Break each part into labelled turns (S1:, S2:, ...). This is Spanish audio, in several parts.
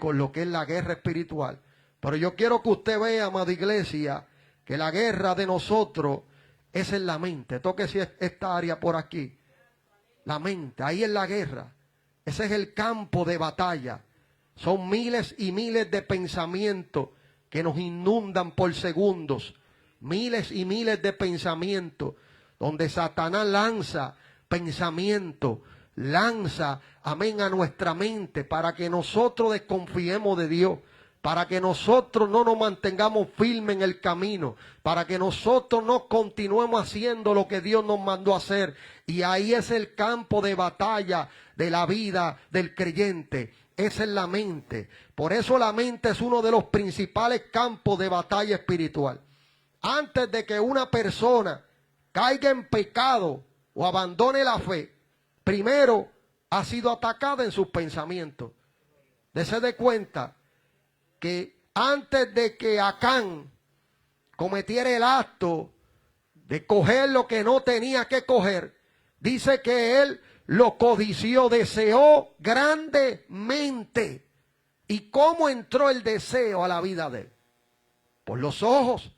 S1: con lo que es la guerra espiritual. Pero yo quiero que usted vea, amada iglesia, que la guerra de nosotros es en la mente. Tóquese esta área por aquí. La mente, ahí es la guerra. Ese es el campo de batalla. Son miles y miles de pensamientos que nos inundan por segundos. Miles y miles de pensamientos donde Satanás lanza pensamientos, lanza, amén, a nuestra mente para que nosotros desconfiemos de Dios, para que nosotros no nos mantengamos firmes en el camino, para que nosotros no continuemos haciendo lo que Dios nos mandó a hacer. Y ahí es el campo de batalla de la vida del creyente. Esa es la mente. Por eso la mente es uno de los principales campos de batalla espiritual. Antes de que una persona caiga en pecado o abandone la fe, primero ha sido atacada en sus pensamientos. Dese de cuenta que antes de que Acán cometiera el acto de coger lo que no tenía que coger, dice que él lo codició, deseó grandemente. ¿Y cómo entró el deseo a la vida de él? Por los ojos.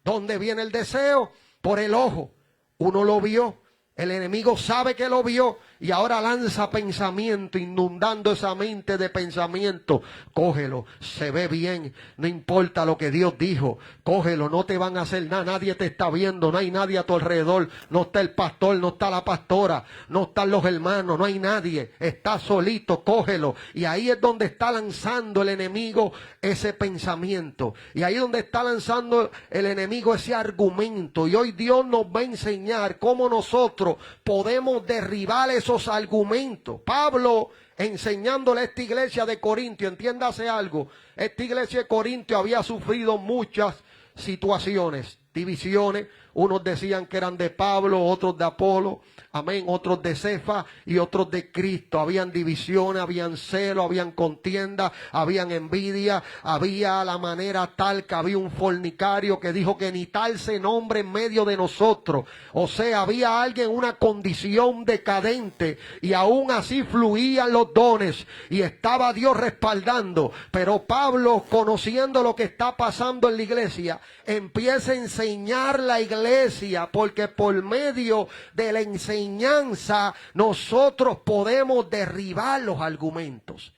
S1: ¿Dónde viene el deseo? Por el ojo. Uno lo vio, el enemigo sabe que lo vio y ahora lanza pensamiento, inundando esa mente de pensamiento. Cógelo, se ve bien, no importa lo que Dios dijo, cógelo, no te van a hacer nada, nadie te está viendo, no hay nadie a tu alrededor, no está el pastor, no está la pastora, no están los hermanos, no hay nadie, está solito, cógelo. Y ahí es donde está lanzando el enemigo ese pensamiento, y ahí es donde está lanzando el enemigo ese argumento. Y hoy Dios nos va a enseñar cómo nosotros podemos derribar esos argumentos. Pablo, enseñándole a esta iglesia de Corintio, entiéndase algo, esta iglesia de Corintio había sufrido muchas situaciones, divisiones. Unos decían que eran de Pablo, otros de Apolo, amén, otros de Cefa y otros de Cristo. Habían divisiones, habían celo, habían contienda, habían envidia, había la manera tal que había un fornicario que dijo que ni tal se nombre en medio de nosotros. O sea, había alguien en una condición decadente y aún así fluían los dones y estaba Dios respaldando. Pero Pablo, conociendo lo que está pasando en la iglesia, empieza a enseñar la iglesia, porque por medio de la enseñanza nosotros podemos derribar los argumentos.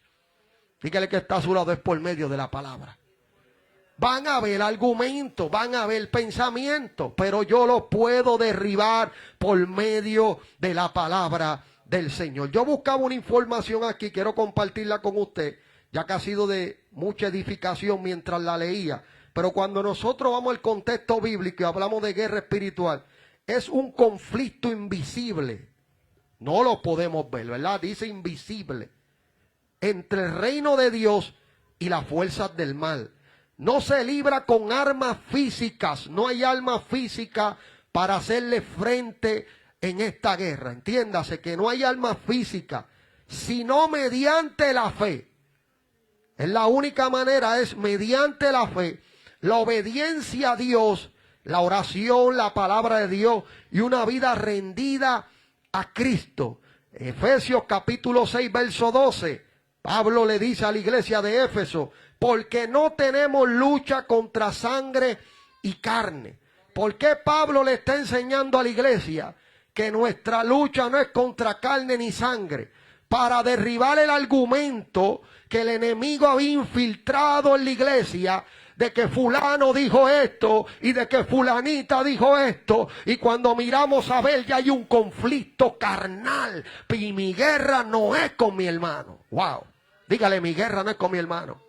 S1: Fíjale que está a su lado, es por medio de la palabra. Van a haber argumentos, van a haber pensamientos, pero yo los puedo derribar por medio de la palabra del Señor. Yo buscaba una información aquí, quiero compartirla con usted, ya que ha sido de mucha edificación mientras la leía. Pero cuando nosotros vamos al contexto bíblico y hablamos de guerra espiritual, es un conflicto invisible. No lo podemos ver, ¿verdad? Dice invisible. Entre el reino de Dios y las fuerzas del mal. No se libra con armas físicas. No hay armas físicas para hacerle frente en esta guerra. Entiéndase que no hay armas físicas, sino mediante la fe. Es la única manera, es mediante la fe. La obediencia a Dios, la oración, la palabra de Dios y una vida rendida a Cristo. Efesios capítulo 6, verso 12. Pablo le dice a la iglesia de Éfeso, porque no tenemos lucha contra sangre y carne. ¿Por qué Pablo le está enseñando a la iglesia que nuestra lucha no es contra carne ni sangre? Para derribar el argumento que el enemigo había infiltrado en la iglesia, de que fulano dijo esto y de que fulanita dijo esto, y cuando miramos a ver ya hay un conflicto carnal y mi guerra no es con mi hermano. Wow, dígale, mi guerra no es con mi hermano.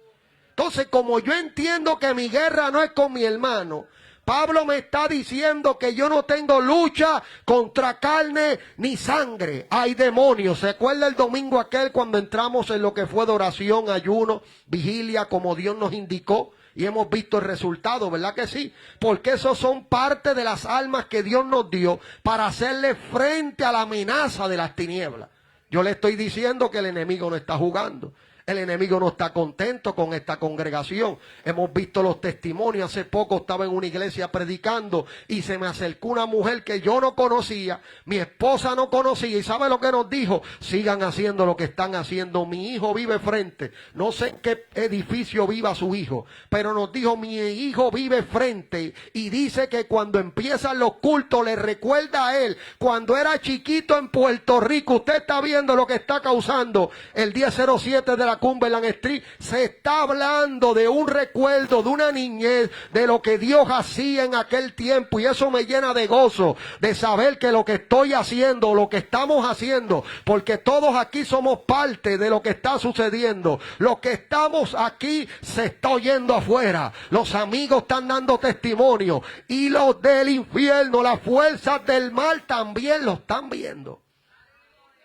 S1: Entonces, como yo entiendo que mi guerra no es con mi hermano, Pablo me está diciendo que yo no tengo lucha contra carne ni sangre. Hay demonios. ¿Se acuerda el domingo aquel cuando entramos en lo que fue de oración, ayuno, vigilia, como Dios nos indicó? Y hemos visto el resultado, ¿verdad que sí? Porque esos son parte de las armas que Dios nos dio para hacerle frente a la amenaza de las tinieblas. Yo le estoy diciendo que el enemigo no está jugando. El enemigo no está contento con esta congregación. Hemos visto los testimonios. Hace poco estaba en una iglesia predicando y se me acercó una mujer que yo no conocía, mi esposa no conocía, y ¿sabe lo que nos dijo? Sigan haciendo lo que están haciendo. Mi hijo vive frente. No sé en qué edificio viva su hijo, pero nos dijo: mi hijo vive frente, y dice que cuando empiezan los cultos le recuerda a él cuando era chiquito en Puerto Rico. Usted está viendo lo que está causando el 1007 de la Cumberland Street. Se está hablando de un recuerdo, de una niñez, de lo que Dios hacía en aquel tiempo, y eso me llena de gozo, de saber que lo que estoy haciendo, lo que estamos haciendo, porque todos aquí somos parte de lo que está sucediendo. Lo que estamos aquí se está oyendo afuera. Los amigos están dando testimonio, y los del infierno, las fuerzas del mal, también lo están viendo.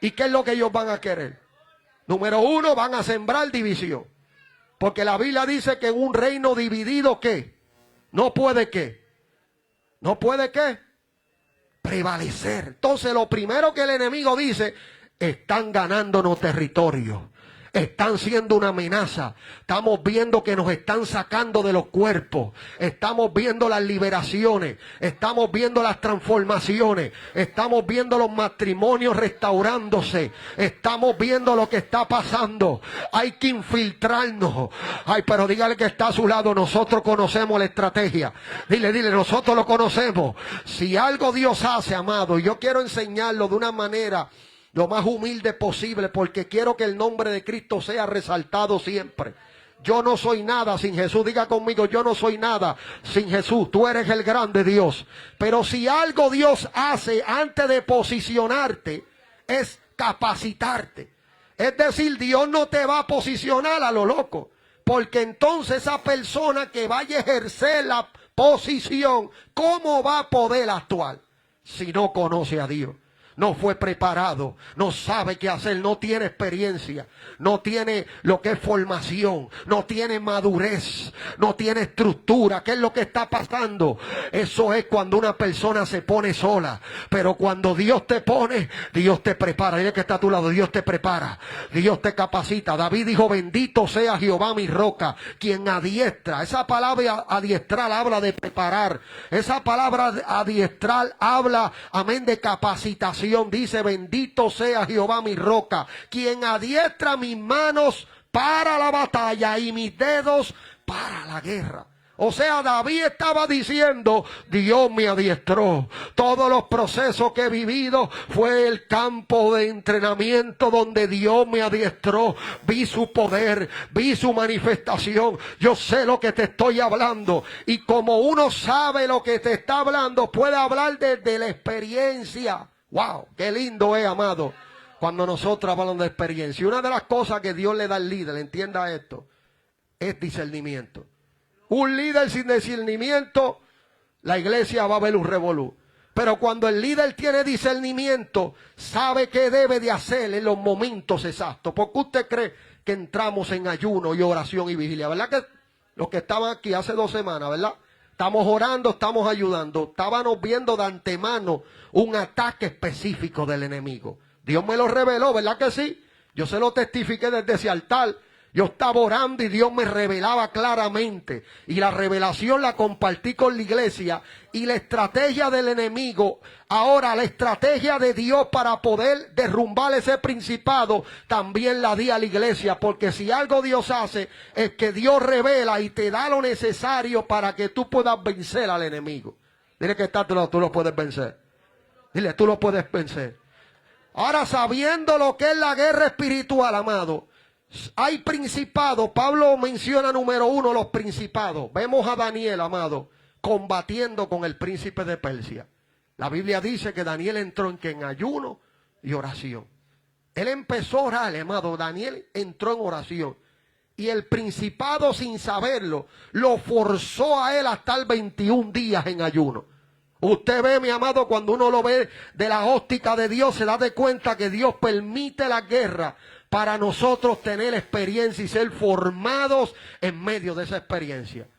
S1: ¿Y qué es lo que ellos van a querer? Número uno, van a sembrar división. Porque la Biblia dice que en un reino dividido, ¿qué? No puede, ¿qué? No puede, ¿qué? Prevalecer. Entonces lo primero que el enemigo dice: están ganándonos territorio. Están siendo una amenaza. Estamos viendo que nos están sacando de los cuerpos. Estamos viendo las liberaciones. Estamos viendo las transformaciones. Estamos viendo los matrimonios restaurándose. Estamos viendo lo que está pasando. Hay que infiltrarnos. Ay, pero dígale que está a su lado: nosotros conocemos la estrategia. Dile, nosotros lo conocemos. Si algo Dios hace, amado, y yo quiero enseñarlo de una manera lo más humilde posible, porque quiero que el nombre de Cristo sea resaltado siempre. Yo no soy nada sin Jesús. Diga conmigo: yo no soy nada sin Jesús. Tú eres el grande Dios. Pero si algo Dios hace antes de posicionarte, es capacitarte. Es decir, Dios no te va a posicionar a lo loco, porque entonces esa persona que vaya a ejercer la posición, ¿cómo va a poder actuar si no conoce a Dios? No fue preparado, no sabe qué hacer, no tiene experiencia, no tiene lo que es formación, no tiene madurez, no tiene estructura. ¿Qué es lo que está pasando? Eso es cuando una persona se pone sola. Pero cuando Dios te pone, Dios te prepara. Dile que está a tu lado: Dios te prepara, Dios te capacita. David dijo: bendito sea Jehová mi roca, quien adiestra. Esa palabra adiestrar habla de preparar. Esa palabra adiestrar habla, amén, de capacitación. Dice: bendito sea Jehová mi roca, quien adiestra mis manos para la batalla y mis dedos para la guerra. O sea, David estaba diciendo: Dios me adiestró. Todos los procesos que he vivido fue el campo de entrenamiento donde Dios me adiestró. Vi su poder, vi su manifestación. Yo sé lo que te estoy hablando. Y como uno sabe lo que te está hablando, puede hablar desde la experiencia. ¡Wow! ¡Qué lindo es, amado! Cuando nosotros hablamos de experiencia. Una de las cosas que Dios le da al líder, entienda esto, es discernimiento. Un líder sin discernimiento, la iglesia va a ver un revolú. Pero cuando el líder tiene discernimiento, sabe qué debe de hacer en los momentos exactos. ¿Por qué usted cree que entramos en ayuno y oración y vigilia? ¿Verdad que los que estaban aquí hace 2 semanas, verdad? Estamos orando, estamos ayudando. Estábamos viendo de antemano un ataque específico del enemigo. Dios me lo reveló, ¿verdad que sí? Yo se lo testifiqué desde ese altar. Yo estaba orando y Dios me revelaba claramente. Y la revelación la compartí con la iglesia. Y la estrategia del enemigo, ahora la estrategia de Dios para poder derrumbar ese principado, también la di a la iglesia. Porque si algo Dios hace, es que Dios revela y te da lo necesario para que tú puedas vencer al enemigo. Dile que está, tú lo puedes vencer. Dile: tú lo puedes vencer. Ahora, sabiendo lo que es la guerra espiritual, amado, hay principados. Pablo menciona número 1 los principados. Vemos a Daniel, amado, combatiendo con el príncipe de Persia. La Biblia dice que Daniel entró en ayuno y oración. Él empezó a orar, amado. Daniel entró en oración. Y el principado, sin saberlo, lo forzó a él a estar 21 días en ayuno. Usted ve, mi amado, cuando uno lo ve de la óptica de Dios, se da de cuenta que Dios permite la guerra para nosotros tener experiencia y ser formados en medio de esa experiencia.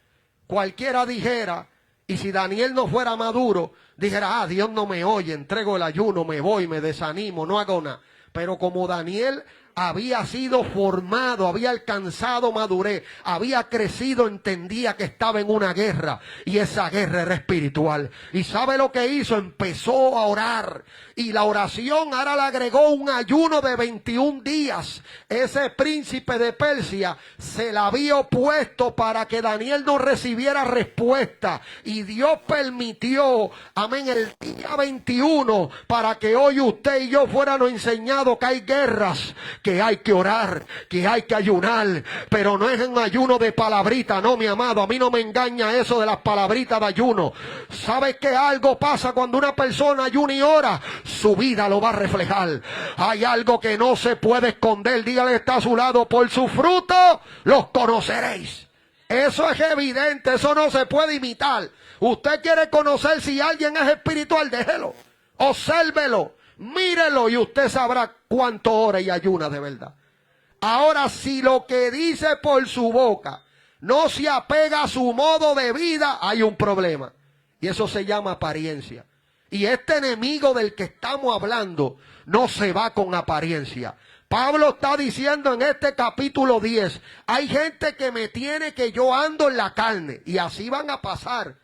S1: Cualquiera dijera, y si Daniel no fuera maduro, dijera: Dios no me oye, entrego el ayuno, me voy, me desanimo, no hago nada. Pero como Daniel había sido formado, había alcanzado madurez, había crecido, entendía que estaba en una guerra y esa guerra era espiritual. ¿Y sabe lo que hizo? Empezó a orar y la oración ahora le agregó un ayuno de 21 días. Ese príncipe de Persia se la había opuesto para que Daniel no recibiera respuesta y Dios permitió, amén, el día 21 para que hoy usted y yo fuéramos enseñados que hay guerras, que hay que orar, que hay que ayunar, pero no es un ayuno de palabrita, no, mi amado, a mí no me engaña eso de las palabritas de ayuno. ¿Sabes que algo pasa cuando una persona ayuna y ora? Su vida lo va a reflejar. Hay algo que no se puede esconder. Dígale, está a su lado, por su fruto los conoceréis. Eso es evidente, eso no se puede imitar. Usted quiere conocer si alguien es espiritual, déjelo, obsérvelo, mírelo y usted sabrá cuánto ora y ayuna de verdad. Ahora, si lo que dice por su boca no se apega a su modo de vida, hay un problema. Y eso se llama apariencia. Y este enemigo del que estamos hablando no se va con apariencia. Pablo está diciendo en este capítulo 10, hay gente que me tiene que yo ando en la carne. Y así van a pasar.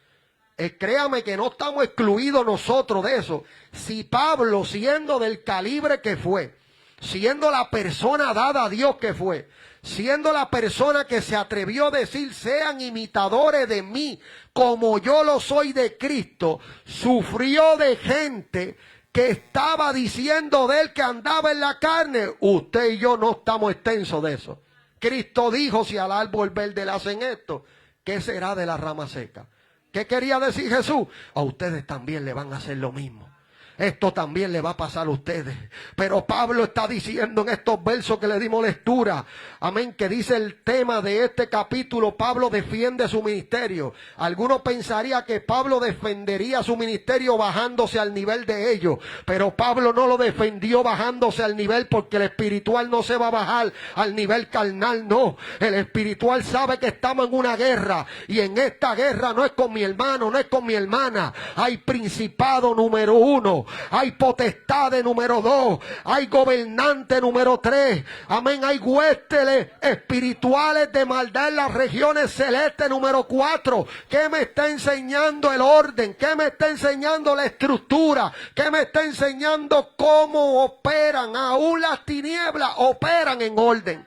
S1: Créame que no estamos excluidos nosotros de eso. Si Pablo, siendo del calibre que fue, siendo la persona dada a Dios que fue, siendo la persona que se atrevió a decir, sean imitadores de mí, como yo lo soy de Cristo, sufrió de gente que estaba diciendo de él que andaba en la carne. Usted y yo no estamos extensos de eso. Cristo dijo, si al árbol verde le hacen esto, ¿qué será de la rama seca? ¿Qué quería decir Jesús? A ustedes también le van a hacer lo mismo. Esto también le va a pasar a ustedes. Pero Pablo está diciendo en estos versos que le dimos lectura, amén, que dice el tema de este capítulo, Pablo defiende su ministerio. Algunos pensarían que Pablo defendería su ministerio bajándose al nivel de ellos. Pero Pablo no lo defendió bajándose al nivel, porque el espiritual no se va a bajar al nivel carnal, no. El espiritual sabe que estamos en una guerra. Y en esta guerra no es con mi hermano, no es con mi hermana. Hay principado número 1. Hay potestades número 2, hay gobernante número 3, amén, hay huestes espirituales de maldad en las regiones celestes número 4. ¿Qué me está enseñando el orden? ¿Qué me está enseñando la estructura? ¿Qué me está enseñando cómo operan? Aún las tinieblas operan en orden.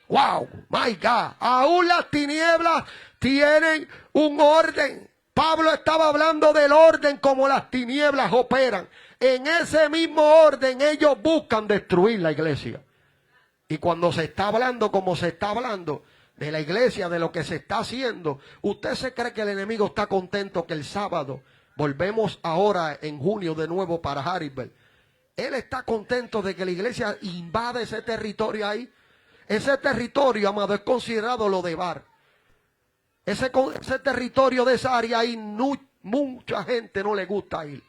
S1: Wow, my God, aún las tinieblas tienen un orden. Pablo estaba hablando del orden como las tinieblas operan. En ese mismo orden ellos buscan destruir la iglesia. Y cuando se está hablando como se está hablando de la iglesia, de lo que se está haciendo, ¿usted se cree que el enemigo está contento que el sábado volvemos ahora en junio de nuevo para Harrisburg? Él está contento de que la iglesia invade ese territorio ahí. Ese territorio, amado, es considerado lo de Bar. Ese territorio de esa área ahí, mucha gente no le gusta ir.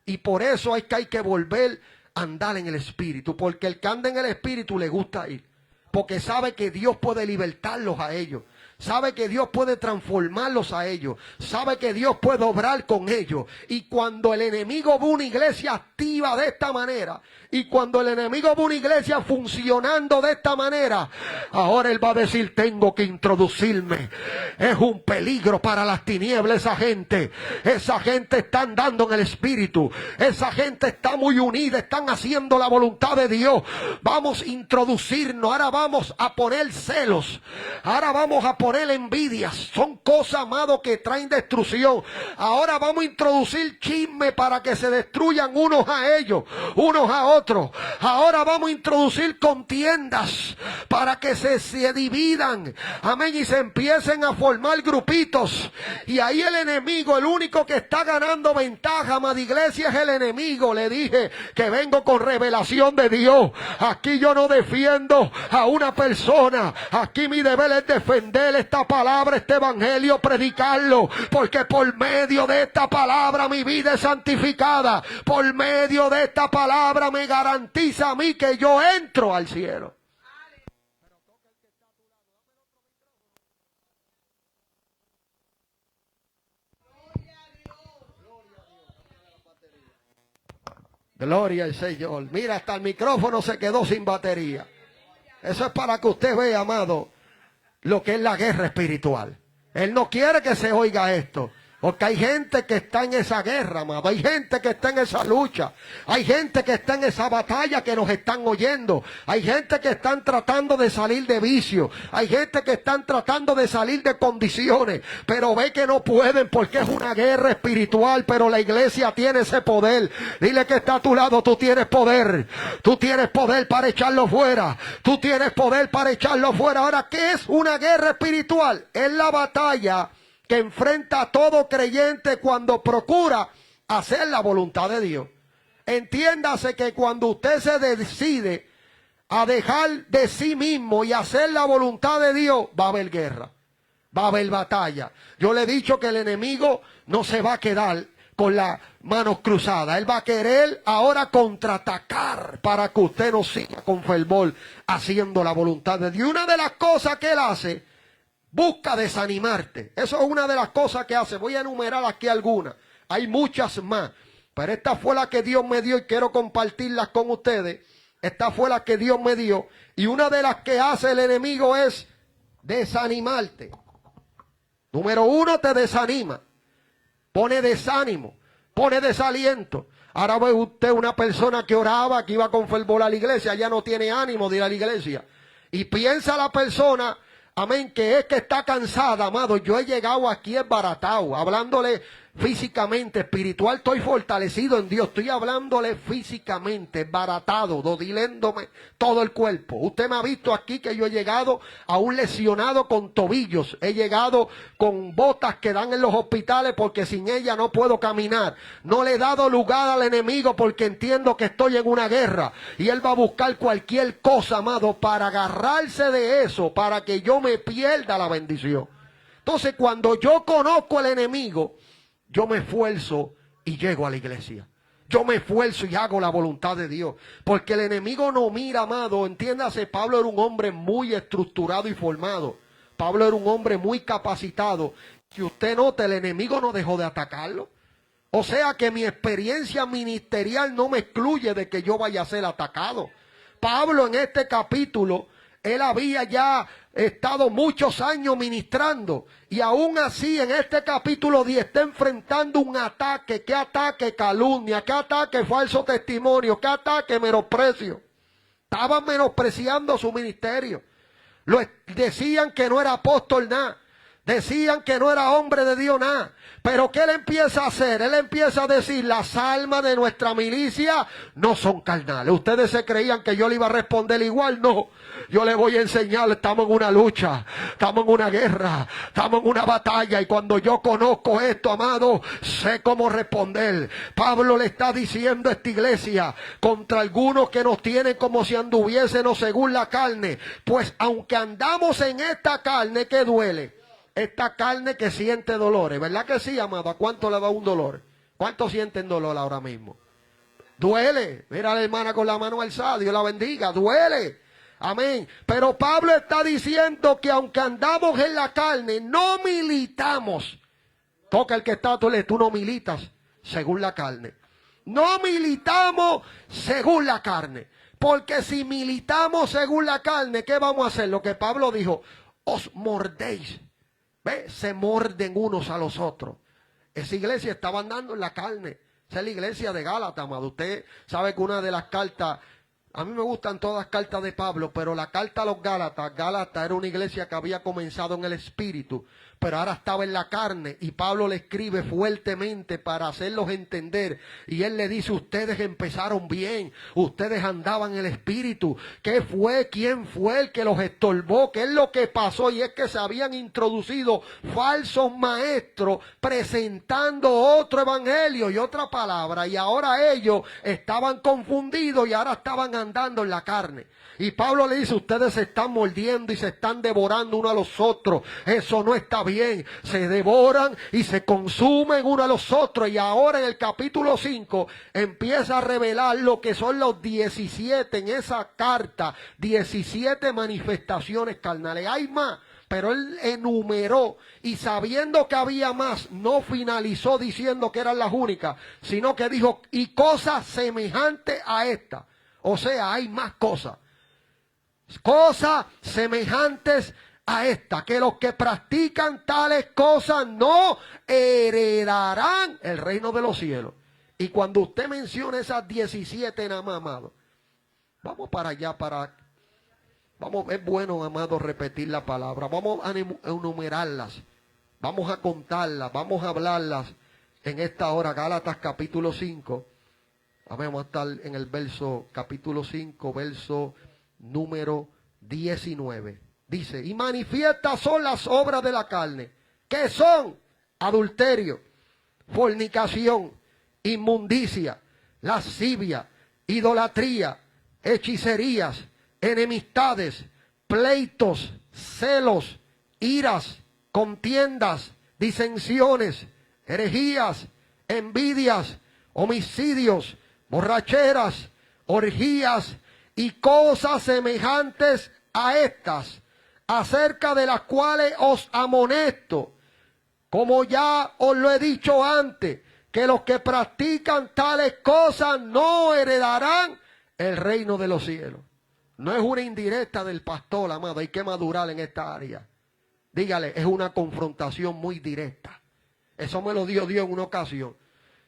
S1: Y por eso es que hay que volver a andar en el Espíritu. Porque el que anda en el Espíritu le gusta ir. Porque sabe que Dios puede libertarlos a ellos. Sabe que Dios puede transformarlos a ellos. Sabe que Dios puede obrar con ellos. Y cuando el enemigo ve una iglesia activa de esta manera, y cuando el enemigo ve una iglesia funcionando de esta manera, ahora él va a decir, tengo que introducirme. Es un peligro para las tinieblas esa gente. Esa gente está andando en el Espíritu. Esa gente está muy unida, están haciendo la voluntad de Dios. Vamos a introducirnos. Ahora vamos a poner celos. Ahora vamos a poner envidias. Son cosas, amado, que traen destrucción. Ahora vamos a introducir chisme para que se destruyan unos a ellos, unos a otros. Ahora vamos a introducir contiendas para que se dividan, amén, y se empiecen a formar grupitos. Y ahí el enemigo, el único que está ganando ventaja, amada iglesia, es el enemigo. Le dije que vengo con revelación de Dios. Aquí yo no defiendo a una persona. Aquí mi deber es defender esta palabra, este evangelio, predicarlo, porque por medio de esta palabra mi vida es santificada. Por medio de esta palabra me garantiza a mí que yo entro al cielo. Gloria al Señor. Mira, hasta el micrófono se quedó sin batería. Eso es para que usted vea, amado, lo que es la guerra espiritual. Él no quiere que se oiga esto. Porque hay gente que está en esa guerra, amado. Hay gente que está en esa lucha. Hay gente que está en esa batalla que nos están oyendo. Hay gente que están tratando de salir de vicio. Hay gente que están tratando de salir de condiciones. Pero ve que no pueden porque es una guerra espiritual. Pero la iglesia tiene ese poder. Dile que está a tu lado, tú tienes poder. Tú tienes poder para echarlo fuera. Tú tienes poder para echarlo fuera. Ahora, ¿qué es una guerra espiritual? Es la batalla que enfrenta a todo creyente cuando procura hacer la voluntad de Dios. Entiéndase que cuando usted se decide a dejar de sí mismo y hacer la voluntad de Dios, va a haber guerra, va a haber batalla. Yo le he dicho que el enemigo no se va a quedar con las manos cruzadas. Él va a querer ahora contraatacar para que usted no siga con fervor haciendo la voluntad de Dios. Y una de las cosas que él hace, busca desanimarte. Eso es una de las cosas que hace. Voy a enumerar aquí algunas. Hay muchas más. Pero esta fue la que Dios me dio y quiero compartirlas con ustedes. Esta fue la que Dios me dio. Y una de las que hace el enemigo es desanimarte. Número uno, te desanima. Pone desánimo. Pone desaliento. Ahora ve usted una persona que oraba, que iba con fervor a la iglesia. Ya no tiene ánimo de ir a la iglesia. Y piensa la persona, amén, que es que está cansada, amado. Yo he llegado aquí esbaratado, hablándole físicamente, espiritual, estoy fortalecido en Dios. Estoy hablándole físicamente, esbaratado, dodiléndome todo el cuerpo. Usted me ha visto aquí que yo he llegado a un lesionado con tobillos. He llegado con botas que dan en los hospitales porque sin ella no puedo caminar. No le he dado lugar al enemigo porque entiendo que estoy en una guerra. Y él va a buscar cualquier cosa, amado, para agarrarse de eso, para que yo me pierda la bendición. Entonces, cuando yo conozco al enemigo, yo me esfuerzo y llego a la iglesia. Yo me esfuerzo y hago la voluntad de Dios. Porque el enemigo no mira, amado. Entiéndase, Pablo era un hombre muy estructurado y formado. Pablo era un hombre muy capacitado. Si usted nota, el enemigo no dejó de atacarlo. O sea que mi experiencia ministerial no me excluye de que yo vaya a ser atacado. Pablo en este capítulo, él había ya estado muchos años ministrando y aún así en este capítulo 10 está enfrentando un ataque. ¿Qué ataque? Calumnia. ¿Qué ataque? Falso testimonio. ¿Qué ataque? Menosprecio. Estaban menospreciando su ministerio. Decían que no era apóstol nada. Decían que no era hombre de Dios nada. Pero ¿qué él empieza a hacer? Él empieza a decir, las almas de nuestra milicia no son carnales. Ustedes se creían que yo le iba a responder igual. No, yo le voy a enseñar, estamos en una lucha, estamos en una guerra, estamos en una batalla. Y cuando yo conozco esto, amado, sé cómo responder. Pablo le está diciendo a esta iglesia, contra algunos que nos tienen como si anduviésemos según la carne. Pues aunque andamos en esta carne que duele, esta carne que siente dolores, ¿verdad que sí, amado? ¿A cuánto le da un dolor? ¿Cuántos sienten dolor ahora mismo? Duele. Mira a la hermana con la mano alzada, Dios la bendiga, duele. Amén. Pero Pablo está diciendo que aunque andamos en la carne, no militamos. Toca el que está, tú no militas según la carne. No militamos según la carne. Porque si militamos según la carne, ¿qué vamos a hacer? Lo que Pablo dijo, os mordéis. ¿Ve? Se morden unos a los otros. Esa iglesia estaba andando en la carne. Esa es la iglesia de Gálatas, amado. Usted sabe que una de las cartas, a mí me gustan todas las cartas de Pablo, pero la carta a los Gálatas era una iglesia que había comenzado en el espíritu, pero ahora estaba en la carne, y Pablo le escribe fuertemente para hacerlos entender, y él le dice, ustedes empezaron bien, ustedes andaban en el espíritu. ¿Qué fue? ¿Quién fue el que los estorbó? ¿Qué es lo que pasó? Y es que se habían introducido falsos maestros presentando otro evangelio y otra palabra, y ahora ellos estaban confundidos y ahora estaban andando en la carne. Y Pablo le dice, ustedes se están mordiendo y se están devorando uno a los otros. Eso no está bien. Se devoran y se consumen uno a los otros. Y ahora en el capítulo 5 empieza a revelar lo que son los 17 en esa carta. 17 manifestaciones carnales. Hay más. Pero él enumeró y sabiendo que había más, no finalizó diciendo que eran las únicas, sino que dijo, y cosas semejantes a esta. O sea, hay más cosas. Cosas semejantes a esta, que los que practican tales cosas no heredarán el reino de los cielos. Y cuando usted menciona esas 17 nada más, amado, vamos para allá, es bueno, amado, repetir la palabra. Vamos a enumerarlas, vamos a contarlas, vamos a hablarlas en esta hora. Gálatas capítulo 5, vamos a estar en el verso, capítulo 5, verso número 19. Dice, y manifiestas son las obras de la carne, que son adulterio, fornicación, inmundicia, lascivia, idolatría, hechicerías, enemistades, pleitos, celos, iras, contiendas, disensiones, herejías, envidias, homicidios, borracheras, orgías y cosas semejantes a estas, acerca de las cuales os amonesto, como ya os lo he dicho antes, que los que practican tales cosas no heredarán el reino de los cielos. No es una indirecta del pastor, amado, hay que madurar en esta área. Dígale, es una confrontación muy directa. Eso me lo dio Dios en una ocasión.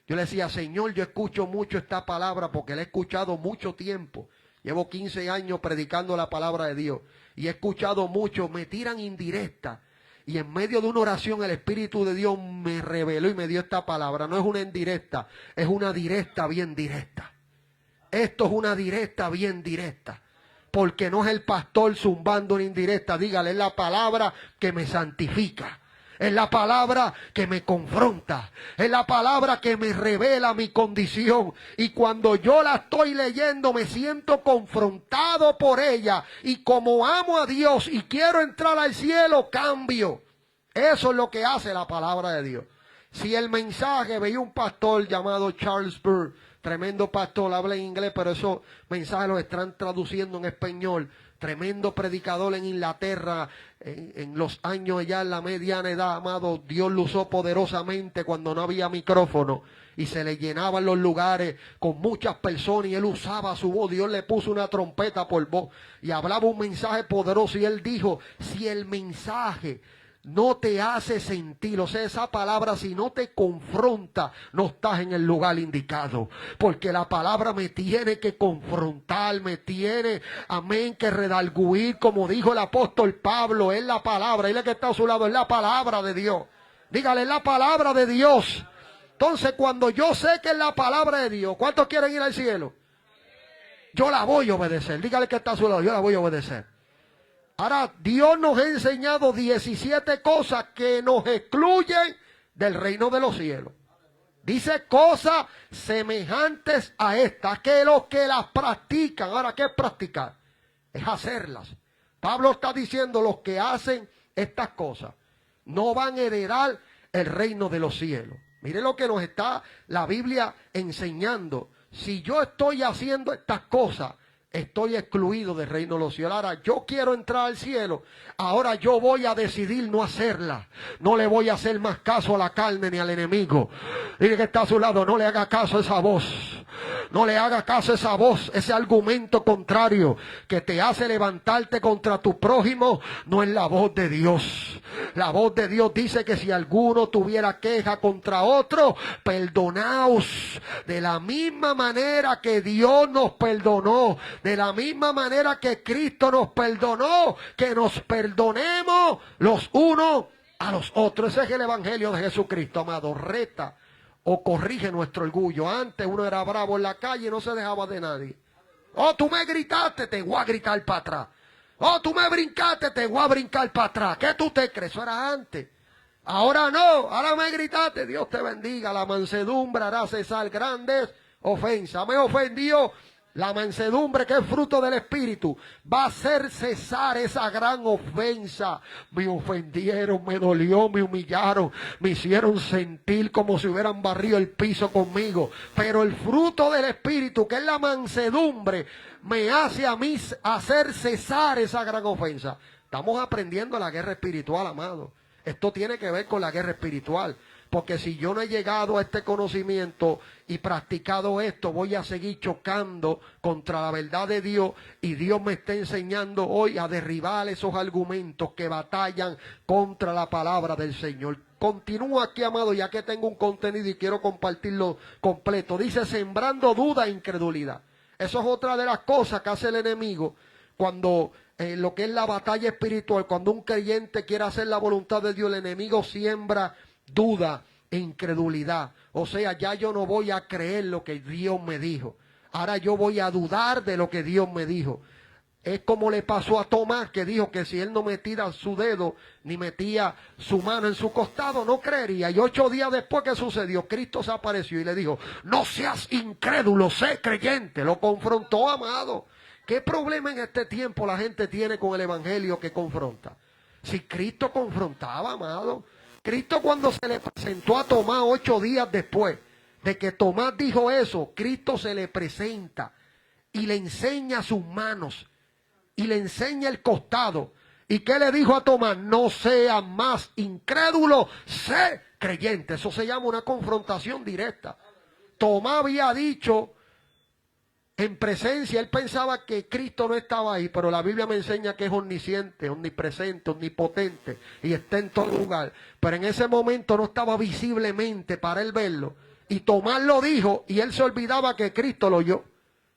S1: Yo le decía, Señor, yo escucho mucho esta palabra porque la he escuchado mucho tiempo. Llevo 15 años predicando la palabra de Dios y he escuchado mucho, me tiran indirecta. Y en medio de una oración el Espíritu de Dios me reveló y me dio esta palabra. No es una indirecta, es una directa bien directa. Esto es una directa bien directa. Porque no es el pastor zumbando una indirecta. Dígale, es la palabra que me santifica. Es la palabra que me confronta. Es la palabra que me revela mi condición. Y cuando yo la estoy leyendo me siento confrontado por ella. Y como amo a Dios y quiero entrar al cielo, cambio. Eso es lo que hace la palabra de Dios. Si el mensaje, veía un pastor llamado Charles Spurgeon, tremendo pastor, habla en inglés, pero esos mensajes los están traduciendo en español. Tremendo predicador en Inglaterra, en los años ya en la mediana edad, amado. Dios lo usó poderosamente cuando no había micrófono y se le llenaban los lugares con muchas personas y él usaba su voz. Dios le puso una trompeta por voz y hablaba un mensaje poderoso y él dijo, si el mensaje no te hace sentir, o sea, esa palabra si no te confronta, no estás en el lugar indicado, porque la palabra me tiene que confrontar, me tiene, amén, que redarguir, como dijo el apóstol Pablo, es la palabra, y el que está a su lado, es la palabra de Dios. Dígale, es la palabra de Dios. Entonces, cuando yo sé que es la palabra de Dios, ¿cuántos quieren ir al cielo? Yo la voy a obedecer. Dígale que está a su lado, yo la voy a obedecer. Ahora, Dios nos ha enseñado 17 cosas que nos excluyen del reino de los cielos. Dice cosas semejantes a estas, que los que las practican. Ahora, ¿qué es practicar? Es hacerlas. Pablo está diciendo, los que hacen estas cosas no van a heredar el reino de los cielos. Mire lo que nos está la Biblia enseñando. Si yo estoy haciendo estas cosas, estoy excluido del reino de los cielos. Ahora yo quiero entrar al cielo. Ahora yo voy a decidir no hacerla. No le voy a hacer más caso a la carne ni al enemigo. Dile que está a su lado, no le haga caso a esa voz. No le haga caso a esa voz, ese argumento contrario que te hace levantarte contra tu prójimo. No es la voz de Dios. La voz de Dios dice que si alguno tuviera queja contra otro, perdonaos de la misma manera que Dios nos perdonó. De la misma manera que Cristo nos perdonó, que nos perdonemos los unos a los otros. Ese es el evangelio de Jesucristo, amado. Reta o corrige nuestro orgullo. Antes uno era bravo en la calle y no se dejaba de nadie. Oh, tú me gritaste, te voy a gritar para atrás. Oh, tú me brincaste, te voy a brincar para atrás. ¿Qué tú te crees? Eso era antes. Ahora no, ahora me gritaste. Dios te bendiga. La mansedumbre hará cesar grandes ofensas. Me ofendió La mansedumbre, que es fruto del Espíritu, va a hacer cesar esa gran ofensa. Me ofendieron, me dolió, me humillaron, me hicieron sentir como si hubieran barrido el piso conmigo. Pero el fruto del Espíritu, que es la mansedumbre, me hace a mí hacer cesar esa gran ofensa. Estamos aprendiendo la guerra espiritual, amado. Esto tiene que ver con la guerra espiritual. Porque si yo no he llegado a este conocimiento y practicado esto, voy a seguir chocando contra la verdad de Dios. Y Dios me está enseñando hoy a derribar esos argumentos que batallan contra la palabra del Señor. Continúo aquí, amado, ya que tengo un contenido y quiero compartirlo completo. Dice, sembrando duda e incredulidad. Eso es otra de las cosas que hace el enemigo cuando lo que es la batalla espiritual. Cuando un creyente quiere hacer la voluntad de Dios, el enemigo siembra duda e incredulidad. O sea, ya yo no voy a creer lo que Dios me dijo. Ahora yo voy a dudar de lo que Dios me dijo. Es como le pasó a Tomás, que dijo que si él no metía su dedo ni metía su mano en su costado, no creería. Y 8 días después, ¿qué sucedió? Cristo se apareció y le dijo, no seas incrédulo, sé creyente. Lo confrontó, amado. ¿Qué problema en este tiempo la gente tiene con el evangelio que confronta? Si Cristo confrontaba, amado. Cristo, cuando se le presentó a Tomás 8 días después de que Tomás dijo eso, Cristo se le presenta y le enseña sus manos y le enseña el costado. ¿Y qué le dijo a Tomás? No seas más incrédulo, sé creyente. Eso se llama una confrontación directa. Tomás había dicho en presencia, él pensaba que Cristo no estaba ahí, pero la Biblia me enseña que es omnisciente, omnipresente, omnipotente y está en todo lugar. Pero en ese momento no estaba visiblemente para él verlo. Y Tomás lo dijo y él se olvidaba que Cristo lo oyó.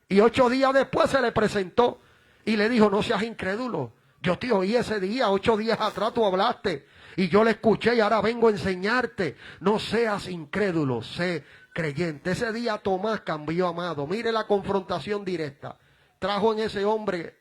S1: Y 8 días después se le presentó y le dijo, no seas incrédulo. Yo te oí ese día, 8 días atrás tú hablaste y yo le escuché y ahora vengo a enseñarte. No seas incrédulo, sé creyente. Ese día Tomás cambió, amado. Mire la confrontación directa. Trajo en ese hombre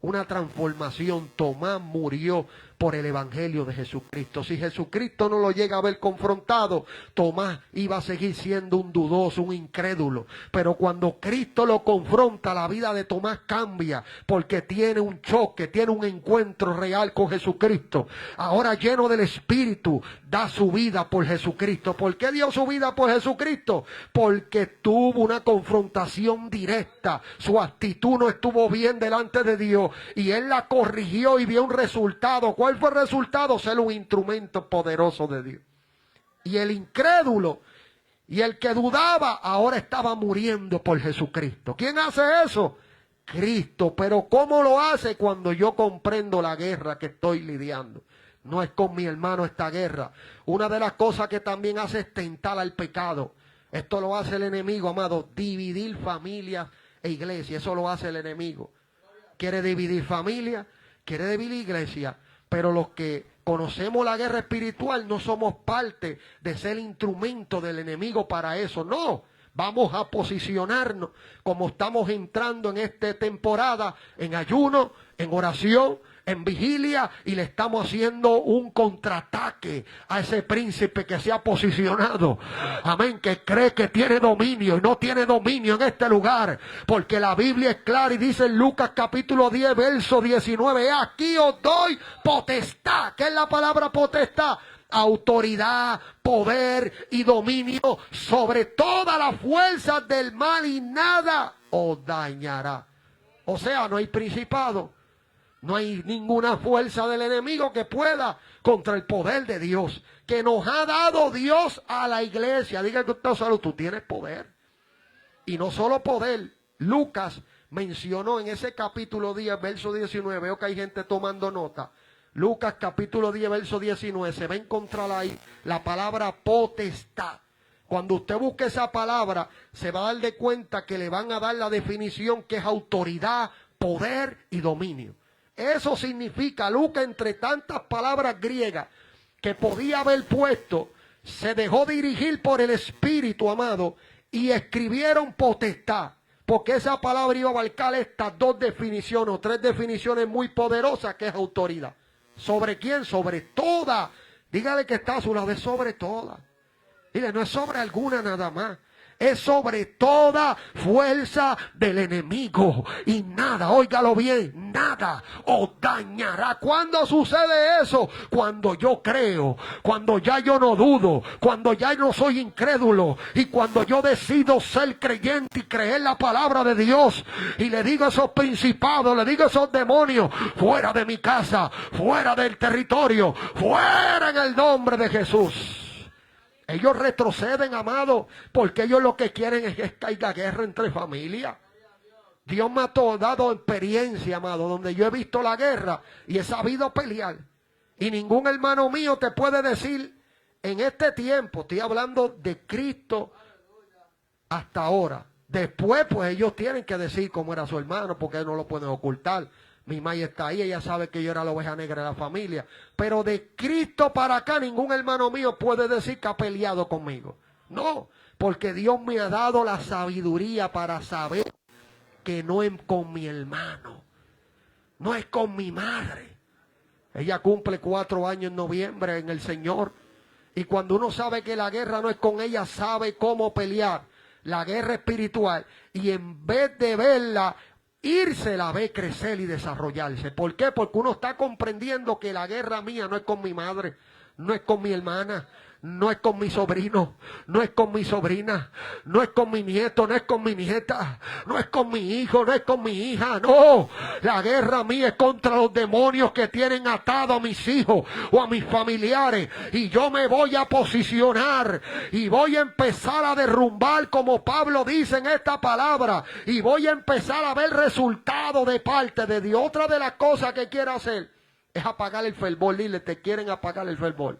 S1: una transformación. Tomás murió por el evangelio de Jesucristo. Si Jesucristo no lo llega a ver confrontado, Tomás iba a seguir siendo un dudoso, un incrédulo. Pero cuando Cristo lo confronta, la vida de Tomás cambia, porque tiene un choque, tiene un encuentro real con Jesucristo. Ahora, lleno del Espíritu, da su vida por Jesucristo. ¿Por qué dio su vida por Jesucristo? Porque tuvo una confrontación directa. Su actitud no estuvo bien delante de Dios y él la corrigió y vio un resultado. ¿Cuál fue el resultado? Ser un instrumento poderoso de Dios. Y el incrédulo y el que dudaba ahora estaba muriendo por Jesucristo. ¿Quién hace eso? Cristo. Pero ¿cómo lo hace? Cuando yo comprendo la guerra que estoy lidiando. No es con mi hermano esta guerra. Una de las cosas que también hace es tentar al pecado. Esto lo hace el enemigo, amado. Dividir familias e iglesia. Eso lo hace el enemigo. Quiere dividir familia, quiere dividir iglesia. Pero los que conocemos la guerra espiritual no somos parte de ser instrumento del enemigo para eso. No, vamos a posicionarnos como estamos entrando en esta temporada, en ayuno, en oración, en vigilia, y le estamos haciendo un contraataque a ese príncipe que se ha posicionado, amén, que cree que tiene dominio y no tiene dominio en este lugar, porque la Biblia es clara y dice en Lucas capítulo 10 verso 19, aquí os doy potestad. ¿Qué es la palabra potestad? Autoridad, poder y dominio sobre todas las fuerzas del mal y nada os dañará. O sea, no hay principado. No hay ninguna fuerza del enemigo que pueda contra el poder de Dios, que nos ha dado Dios a la iglesia. Diga que usted solo, tú tienes poder. Y no solo poder. Lucas mencionó en ese capítulo 10, verso 19, veo que hay gente tomando nota. Lucas capítulo 10, verso 19, se va a encontrar ahí la palabra potestad. Cuando usted busque esa palabra, se va a dar de cuenta que le van a dar la definición que es autoridad, poder y dominio. Eso significa, Lucas, entre tantas palabras griegas que podía haber puesto, se dejó dirigir por el Espíritu, amado, y escribieron potestad. Porque esa palabra iba a abarcar estas 2 definiciones, o 3 definiciones muy poderosas, que es autoridad. ¿Sobre quién? Sobre toda. Dígale que está a su lado, es sobre toda. Dile, no es sobre alguna nada más. es sobre toda fuerza del enemigo. Y nada, óigalo bien, nada os dañará. ¿Cuándo sucede eso? Cuando yo creo, cuando ya yo no dudo, cuando ya no soy incrédulo y cuando yo decido ser creyente y creer la palabra de Dios y le digo a esos principados, le digo a esos demonios, fuera de mi casa, fuera del territorio, fuera en el nombre de Jesús. Ellos retroceden, amado, porque ellos lo que quieren es que caiga guerra entre familias. Dios me ha dado experiencia, amado, donde yo he visto la guerra y he sabido pelear. Y ningún hermano mío te puede decir en este tiempo, estoy hablando de Cristo hasta ahora. Después, pues ellos tienen que decir cómo era su hermano, porque ellos no lo pueden ocultar. Mi madre está ahí, ella sabe que yo era la oveja negra de la familia. Pero de Cristo para acá, ningún hermano mío puede decir que ha peleado conmigo. No, porque Dios me ha dado la sabiduría para saber que no es con mi hermano, no es con mi madre. Ella cumple 4 años en noviembre en el Señor. Y cuando uno sabe que la guerra no es con ella, sabe cómo pelear la guerra espiritual. Y en vez de verla irse, la ve crecer y desarrollarse. ¿Por qué? Porque uno está comprendiendo que la guerra mía no es con mi madre, no es con mi hermana, no es con mi sobrino, no es con mi sobrina, no es con mi nieto, no es con mi nieta, no es con mi hijo, no es con mi hija, no. La guerra mía es contra los demonios que tienen atado a mis hijos o a mis familiares. Y yo me voy a posicionar y voy a empezar a derrumbar, como Pablo dice en esta palabra, y voy a empezar a ver resultados de parte de Dios. Otra de las cosas que quiero hacer es apagar el fervor. Dile, te quieren apagar el fervor.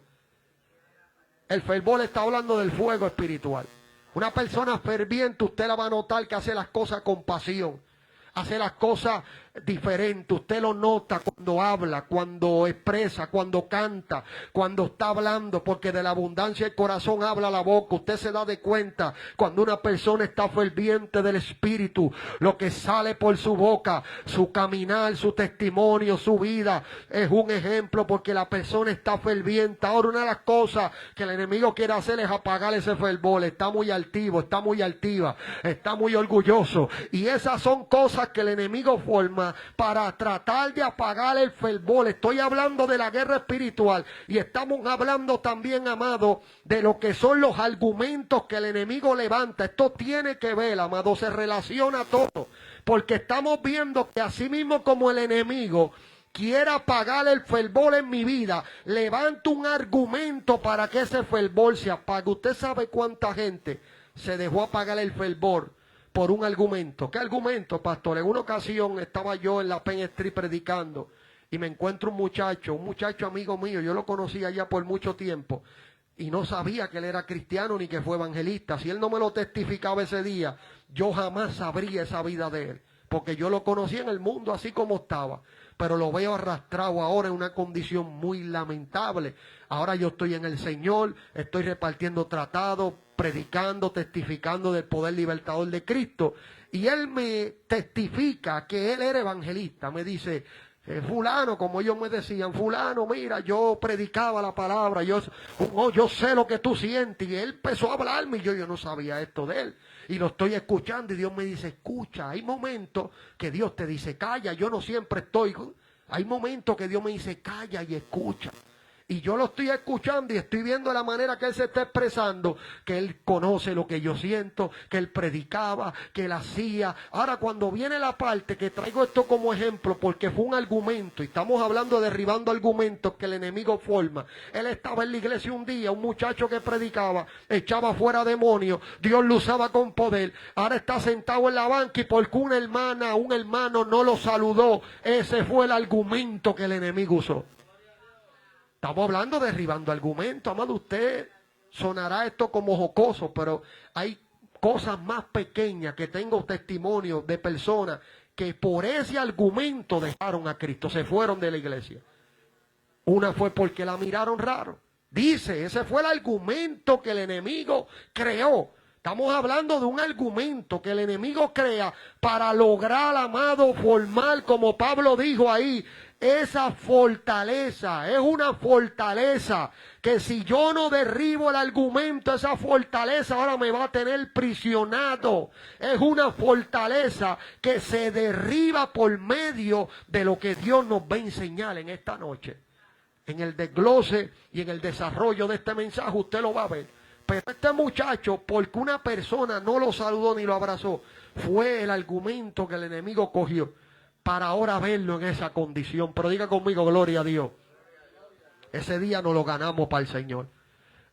S1: El fervor está hablando del fuego espiritual. Una persona ferviente, usted la va a notar que hace las cosas con pasión. Hace las cosas diferentes. Usted lo nota cuando habla, cuando expresa, cuando canta, cuando está hablando, porque de la abundancia del corazón habla la boca. Usted se da de cuenta cuando una persona está ferviente del espíritu, lo que sale por su boca, su caminar, su testimonio, su vida, es un ejemplo porque la persona está ferviente. Ahora, una de las cosas que el enemigo quiere hacer es apagar ese fervor. Está muy altivo, está muy altiva, está muy orgulloso, y esas son cosas que el enemigo forma para tratar de apagar el fervor. Estoy hablando de la guerra espiritual y estamos hablando también, amado, de lo que son los argumentos que el enemigo levanta. Esto tiene que ver, amado, se relaciona todo, porque estamos viendo que así mismo como el enemigo quiera apagar el fervor en mi vida, levanta un argumento para que ese fervor se apague. Usted sabe cuánta gente se dejó apagar el fervor por un argumento. ¿Qué argumento, pastor? En una ocasión estaba yo en la Penn Street predicando y me encuentro un muchacho amigo mío. Yo lo conocía ya por mucho tiempo y no sabía que él era cristiano ni que fue evangelista. Si él no me lo testificaba ese día, yo jamás sabría esa vida de él, porque yo lo conocía en el mundo así como estaba, pero lo veo arrastrado ahora en una condición muy lamentable. Ahora yo estoy en el Señor, estoy repartiendo tratados, predicando, testificando del poder libertador de Cristo. Y él me testifica que él era evangelista. Me dice, fulano, como ellos me decían, fulano, mira, yo predicaba la palabra, yo sé lo que tú sientes. Y él empezó a hablarme y yo no sabía esto de él. Y lo estoy escuchando y Dios me dice, escucha. Hay momentos que Dios te dice, calla. Yo no siempre estoy. Hay momentos que Dios me dice, calla y escucha. Y yo lo estoy escuchando y estoy viendo la manera que él se está expresando, que él conoce lo que yo siento, que él predicaba, que él hacía. Ahora, cuando viene la parte que traigo esto como ejemplo, porque fue un argumento, y estamos hablando de derribando argumentos que el enemigo forma. Él estaba en la iglesia un día, un muchacho que predicaba, echaba fuera demonios, Dios lo usaba con poder. Ahora está sentado en la banca y porque una hermana, un hermano no lo saludó, ese fue el argumento que el enemigo usó. Estamos hablando de derribando argumentos. Amado, usted sonará esto como jocoso, pero hay cosas más pequeñas que tengo testimonio de personas que por ese argumento dejaron a Cristo, se fueron de la iglesia. Una fue porque la miraron raro. Dice, ese fue el argumento que el enemigo creó. Estamos hablando de un argumento que el enemigo crea para lograr, amado, formar, como Pablo dijo ahí, esa fortaleza es una fortaleza que si yo no derribo el argumento, esa fortaleza ahora me va a tener prisionado. Es una fortaleza que se derriba por medio de lo que Dios nos va a enseñar en esta noche. En el desglose y en el desarrollo de este mensaje usted lo va a ver. Pero este muchacho, porque una persona no lo saludó ni lo abrazó, fue el argumento que el enemigo cogió para ahora verlo en esa condición. Pero diga conmigo, gloria a Dios. Ese día nos lo ganamos para el Señor.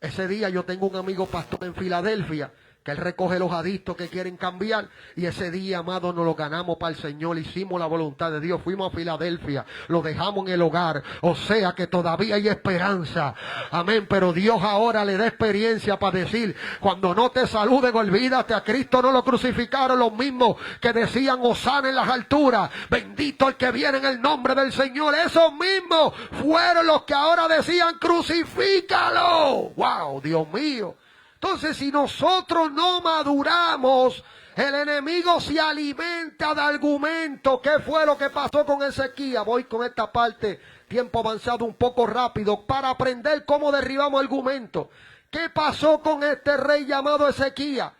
S1: Ese día yo tengo un amigo pastor en Filadelfia, que él recoge los adictos que quieren cambiar, y ese día, amado, nos lo ganamos para el Señor. Hicimos la voluntad de Dios, fuimos a Filadelfia, lo dejamos en el hogar. O sea que todavía hay esperanza, amén. Pero Dios ahora le da experiencia para decir: cuando no te saluden, olvídate, a Cristo no lo crucificaron los mismos que decían hosana en las alturas, bendito el que viene en el nombre del Señor. Esos mismos fueron los que ahora decían: crucifícalo. Wow, Dios mío. Entonces, si nosotros no maduramos, el enemigo se alimenta de argumentos. ¿Qué fue lo que pasó con Ezequías? Voy con esta parte, tiempo avanzado un poco rápido, para aprender cómo derribamos argumentos. ¿Qué pasó con este rey llamado Ezequías?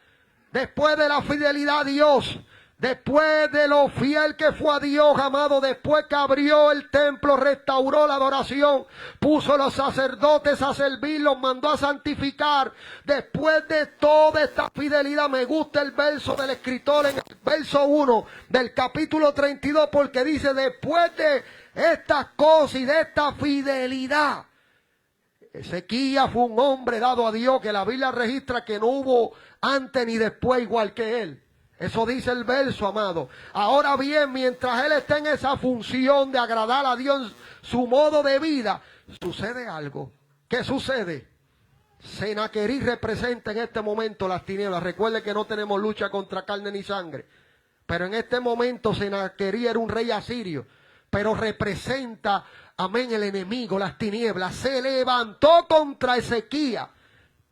S1: Después de la fidelidad a Dios, después de lo fiel que fue a Dios, amado, después que abrió el templo, restauró la adoración, puso a los sacerdotes a servir, los mandó a santificar. Después de toda esta fidelidad, me gusta el verso del escritor en el verso 1 del capítulo 32, porque dice: después de estas cosas y de esta fidelidad, Ezequías fue un hombre dado a Dios, que la Biblia registra que no hubo antes ni después igual que él. Eso dice el verso, amado. Ahora bien, mientras él está en esa función de agradar a Dios, su modo de vida, sucede algo. ¿Qué sucede? Senaquerib representa en este momento las tinieblas. Recuerde que no tenemos lucha contra carne ni sangre. Pero en este momento Senaquerib era un rey asirio. Pero representa, amén, el enemigo, las tinieblas. Se levantó contra Ezequías.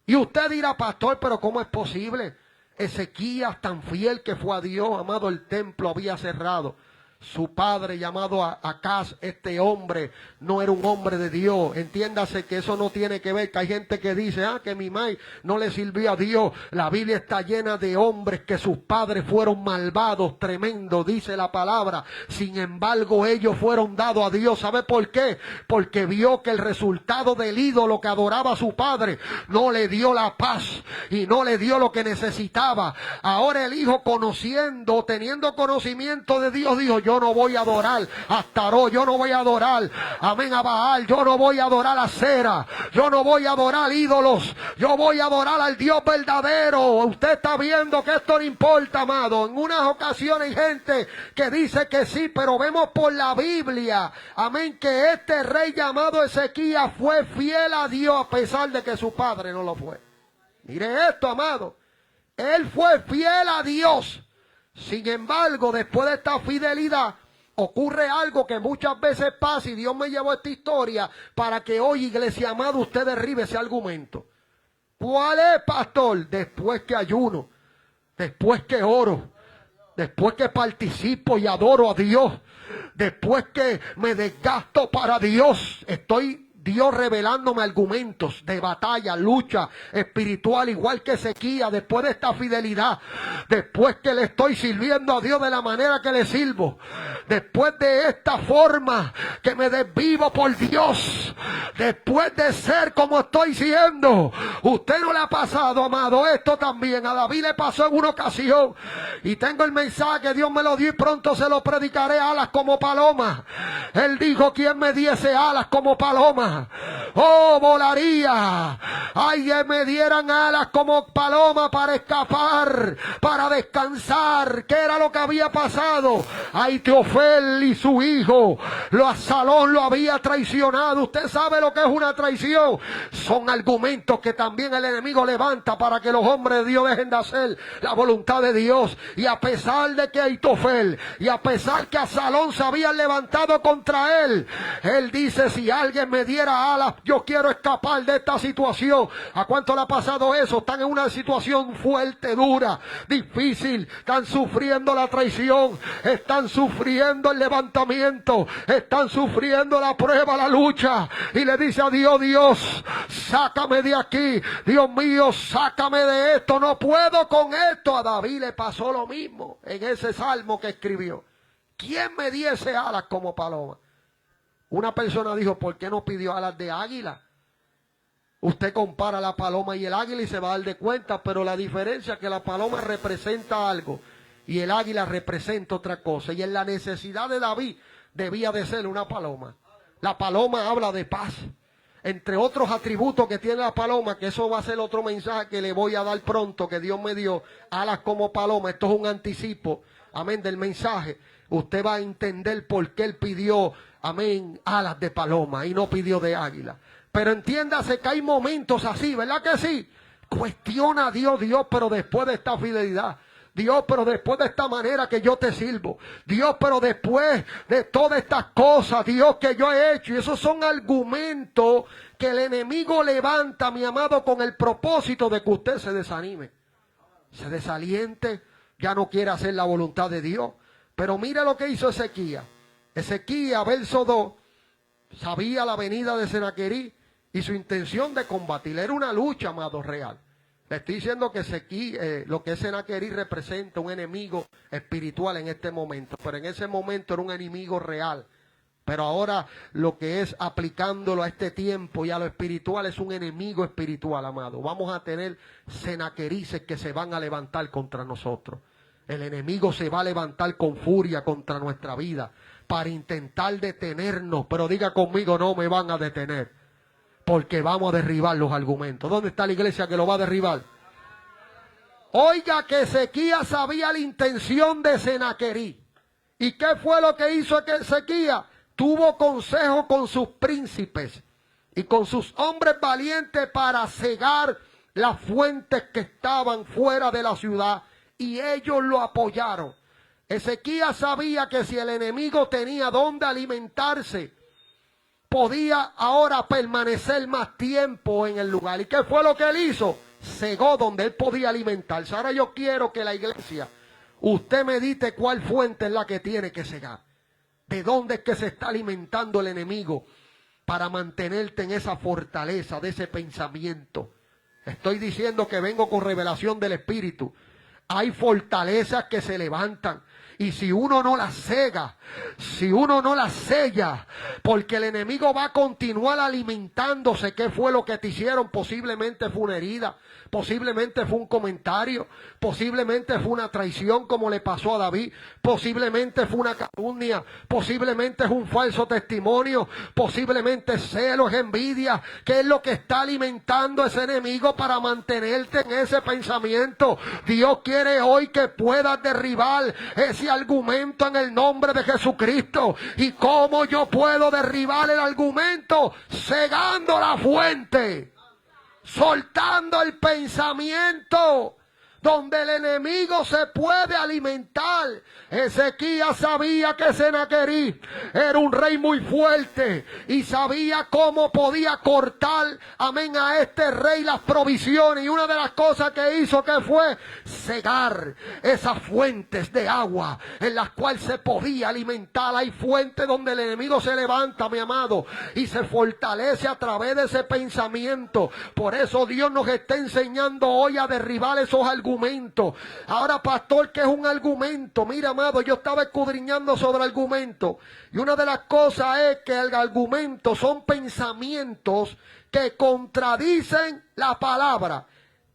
S1: Y usted dirá: pastor, pero ¿cómo es posible? Ezequías, tan fiel que fue a Dios, amado, el templo había cerrado. Su padre, llamado Acaz, este hombre no era un hombre de Dios. Entiéndase que eso no tiene que ver, que hay gente que dice: que mi mai no le sirvió a Dios. La Biblia está llena de hombres que sus padres fueron malvados, tremendos, dice la palabra. Sin embargo, ellos fueron dados a Dios. ¿Sabe por qué? Porque vio que el resultado del ídolo que adoraba a su padre no le dio la paz y no le dio lo que necesitaba. Ahora el hijo, conociendo, teniendo conocimiento de Dios, dijo: yo no voy a adorar a Astarot, yo no voy a adorar, amén, a Baal, yo no voy a adorar a Cera, yo no voy a adorar ídolos, yo voy a adorar al Dios verdadero. Usted está viendo que esto no importa, amado. En unas ocasiones hay gente que dice que sí, pero vemos por la Biblia, amén, que este rey llamado Ezequías fue fiel a Dios a pesar de que su padre no lo fue. Mire esto, amado. Él fue fiel a Dios. Sin embargo, después de esta fidelidad, ocurre algo que muchas veces pasa, y Dios me llevó esta historia para que hoy, iglesia amada, usted derribe ese argumento. ¿Cuál es, pastor? Después que ayuno, después que oro, después que participo y adoro a Dios, después que me desgasto para Dios, estoy Dios revelándome argumentos de batalla, lucha espiritual, igual que Ezequías, después de esta fidelidad, después que le estoy sirviendo a Dios de la manera que le sirvo, después de esta forma que me desvivo por Dios, después de ser como estoy siendo. Usted no le ha pasado, amado, esto también. A David le pasó en una ocasión, y tengo el mensaje que Dios me lo dio y pronto se lo predicaré: alas como paloma. Él dijo: ¿quién me diese alas como paloma? Oh, volaría. Ay, que me dieran alas como paloma para escapar, para descansar. ¿Qué era lo que había pasado? Aitofel y su hijo, Absalón lo había traicionado. Usted sabe lo que es una traición. Son argumentos que también el enemigo levanta para que los hombres de Dios dejen de hacer la voluntad de Dios. Y a pesar de que Aitofel y a pesar que Absalón se habían levantado contra él, él dice: si alguien me diera tuviera alas, yo quiero escapar de esta situación. ¿A cuánto le ha pasado eso? Están en una situación fuerte, dura, difícil, están sufriendo la traición, están sufriendo el levantamiento, están sufriendo la prueba, la lucha, y le dice a Dios: Dios, sácame de aquí, Dios mío, sácame de esto, no puedo con esto. A David le pasó lo mismo en ese salmo que escribió. ¿Quién me diese alas como paloma? Una persona dijo: ¿por qué no pidió alas de águila? Usted compara la paloma y el águila y se va a dar de cuenta, pero la diferencia es que la paloma representa algo y el águila representa otra cosa. Y en la necesidad de David debía de ser una paloma. La paloma habla de paz. Entre otros atributos que tiene la paloma, que eso va a ser otro mensaje que le voy a dar pronto, que Dios me dio, alas como paloma. Esto es un anticipo, amén, del mensaje. Usted va a entender por qué él pidió, amén, alas de paloma y no pidió de águila. Pero entiéndase que hay momentos así, ¿verdad que sí? Cuestiona a Dios, pero después de esta fidelidad. Dios, pero después de esta manera que yo te sirvo. Dios, pero después de todas estas cosas, Dios, que yo he hecho. Y esos son argumentos que el enemigo levanta, mi amado, con el propósito de que usted se desanime. Se desaliente, ya no quiere hacer la voluntad de Dios. Pero mira lo que hizo Ezequías. Ezequías, verso 2, sabía la venida de Senaquerib y su intención de combatir. Era una lucha, amado, real. Le estoy diciendo que lo que es Senaquerib representa un enemigo espiritual en este momento. Pero en ese momento era un enemigo real. Pero ahora lo que es aplicándolo a este tiempo y a lo espiritual es un enemigo espiritual, amado. Vamos a tener Senaquerises que se van a levantar contra nosotros. El enemigo se va a levantar con furia contra nuestra vida para intentar detenernos. Pero diga conmigo: no me van a detener, porque vamos a derribar los argumentos. ¿Dónde está la iglesia que lo va a derribar? Oiga, que Ezequías sabía la intención de Senaquerib. ¿Y qué fue lo que hizo Ezequías? Tuvo consejo con sus príncipes y con sus hombres valientes para cegar las fuentes que estaban fuera de la ciudad. Y ellos lo apoyaron. Ezequías sabía que si el enemigo tenía donde alimentarse, podía ahora permanecer más tiempo en el lugar. ¿Y qué fue lo que él hizo? Cegó donde él podía alimentarse. Ahora yo quiero que la iglesia, usted medite cuál fuente es la que tiene que cegar. ¿De dónde es que se está alimentando el enemigo para mantenerte en esa fortaleza de ese pensamiento? Estoy diciendo que vengo con revelación del Espíritu. Hay fortalezas que se levantan. Y si uno no las cega, si uno no las sella, porque el enemigo va a continuar alimentándose. ¿Qué fue lo que te hicieron? Posiblemente fue una herida, posiblemente fue un comentario, posiblemente fue una traición como le pasó a David, posiblemente fue una calumnia, posiblemente fue un falso testimonio, posiblemente celos, envidia. ¿Qué es lo que está alimentando ese enemigo para mantenerte en ese pensamiento? Dios quiere hoy que puedas derribar ese argumento en el nombre de Jesucristo. ¿Y cómo yo puedo derribar el argumento? Cegando la fuente, soltando el pensamiento donde el enemigo se puede alimentar. Ezequías sabía que Senaquerib era un rey muy fuerte y sabía cómo podía cortar, amén, a este rey las provisiones. Y una de las cosas que hizo, que fue cegar esas fuentes de agua en las cuales se podía alimentar. Hay fuentes donde el enemigo se levanta, mi amado, y se fortalece a través de ese pensamiento. Por eso Dios nos está enseñando hoy a derribar esos argumentos. Ahora, pastor, ¿qué es un argumento? Mira, amado, yo estaba escudriñando sobre argumentos. Y una de las cosas es que el argumento son pensamientos que contradicen la palabra.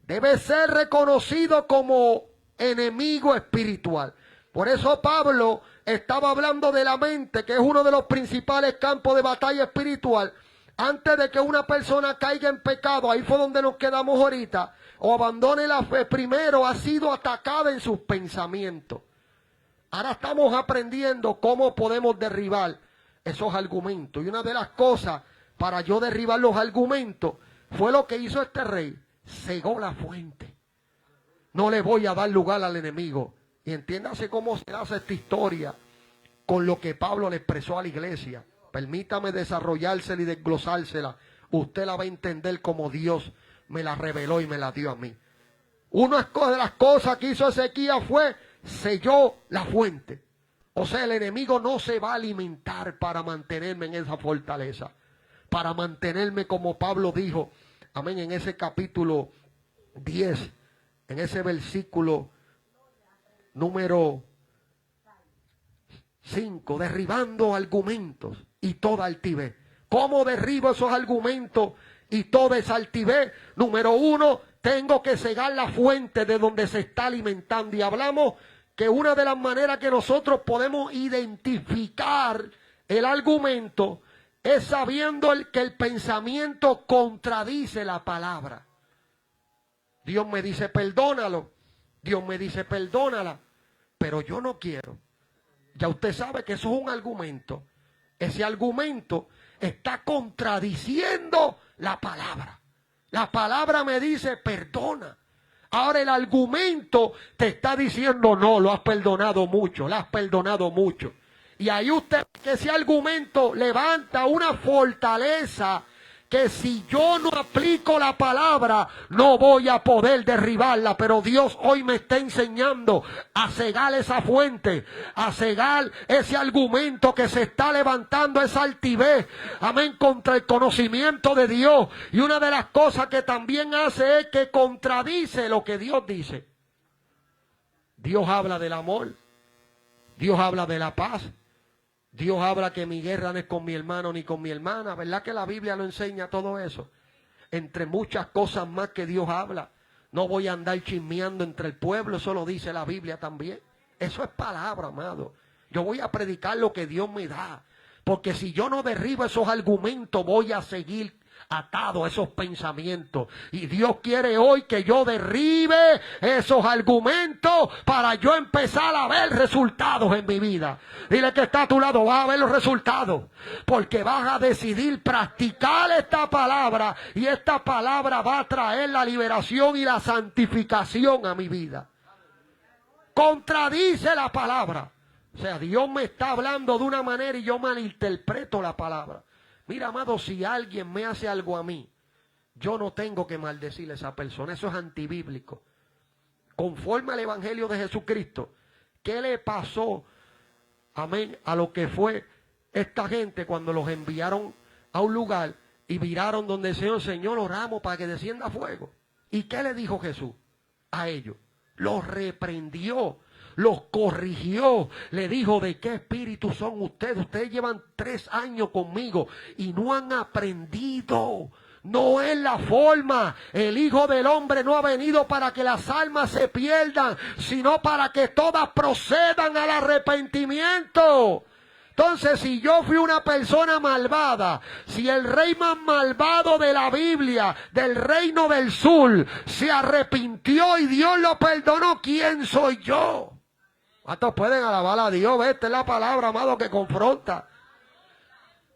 S1: Debe ser reconocido como enemigo espiritual. Por eso Pablo estaba hablando de la mente, que es uno de los principales campos de batalla espiritual. Antes de que una persona caiga en pecado, ahí fue donde nos quedamos ahorita, o abandone la fe, primero ha sido atacada en sus pensamientos. Ahora estamos aprendiendo cómo podemos derribar esos argumentos. Y una de las cosas para yo derribar los argumentos fue lo que hizo este rey. Cegó la fuente. No le voy a dar lugar al enemigo. Y entiéndase cómo se hace esta historia con lo que Pablo le expresó a la iglesia. Permítame desarrollársela y desglosársela. Usted la va a entender como Dios me la reveló y me la dio a mí. Una de las cosas que hizo Ezequías fue selló la fuente. O sea, el enemigo no se va a alimentar para mantenerme en esa fortaleza. Para mantenerme como Pablo dijo, amén, en ese capítulo 10, en ese versículo número 5, derribando argumentos y toda altivez. ¿Cómo derribo esos argumentos y toda esa altivez? Número 1, tengo que cegar la fuente de donde se está alimentando. Y hablamos que una de las maneras que nosotros podemos identificar el argumento es sabiendo que el pensamiento contradice la palabra. Dios me dice perdónalo, Dios me dice perdónala, pero yo no quiero. Ya usted sabe que eso es un argumento. Ese argumento está contradiciendo la palabra. La palabra me dice perdona. Ahora el argumento te está diciendo no, lo has perdonado mucho, lo has perdonado mucho. Y ahí usted, que ese argumento levanta una fortaleza que si yo no aplico la palabra, no voy a poder derribarla. Pero Dios hoy me está enseñando a cegar esa fuente, a cegar ese argumento que se está levantando, esa altivez, amén, contra el conocimiento de Dios. Y una de las cosas que también hace es que contradice lo que Dios dice. Dios habla del amor, Dios habla de la paz. Dios habla que mi guerra no es con mi hermano ni con mi hermana. ¿Verdad que la Biblia lo enseña todo eso? Entre muchas cosas más que Dios habla. No voy a andar chismeando entre el pueblo, eso lo dice la Biblia también. Eso es palabra, amado. Yo voy a predicar lo que Dios me da. Porque si yo no derribo esos argumentos, voy a seguir atado a esos pensamientos. Y Dios quiere hoy que yo derribe esos argumentos para yo empezar a ver resultados en mi vida. Dile que está a tu lado, vas a ver los resultados. Porque vas a decidir practicar esta palabra. Y esta palabra va a traer la liberación y la santificación a mi vida. Contradice la palabra. O sea, Dios me está hablando de una manera y yo malinterpreto la palabra. Mira, amado, si alguien me hace algo a mí, yo no tengo que maldecirle a esa persona. Eso es antibíblico. Conforme al Evangelio de Jesucristo, ¿qué le pasó, amén, a lo que fue esta gente cuando los enviaron a un lugar y viraron donde el Señor, Señor, oramos para que descienda fuego? ¿Y qué le dijo Jesús a ellos? Los reprendió, los corrigió, le dijo: ¿de qué espíritu son ustedes? Ustedes llevan 3 años conmigo y no han aprendido. No es la forma. El Hijo del Hombre no ha venido para que las almas se pierdan, sino para que todas procedan al arrepentimiento. Entonces, si yo fui una persona malvada, si el rey más malvado de la Biblia, del reino del sur, se arrepintió y Dios lo perdonó, ¿quién soy yo? ¿Cuántos pueden alabar a Dios? Esta es la palabra, amado, que confronta.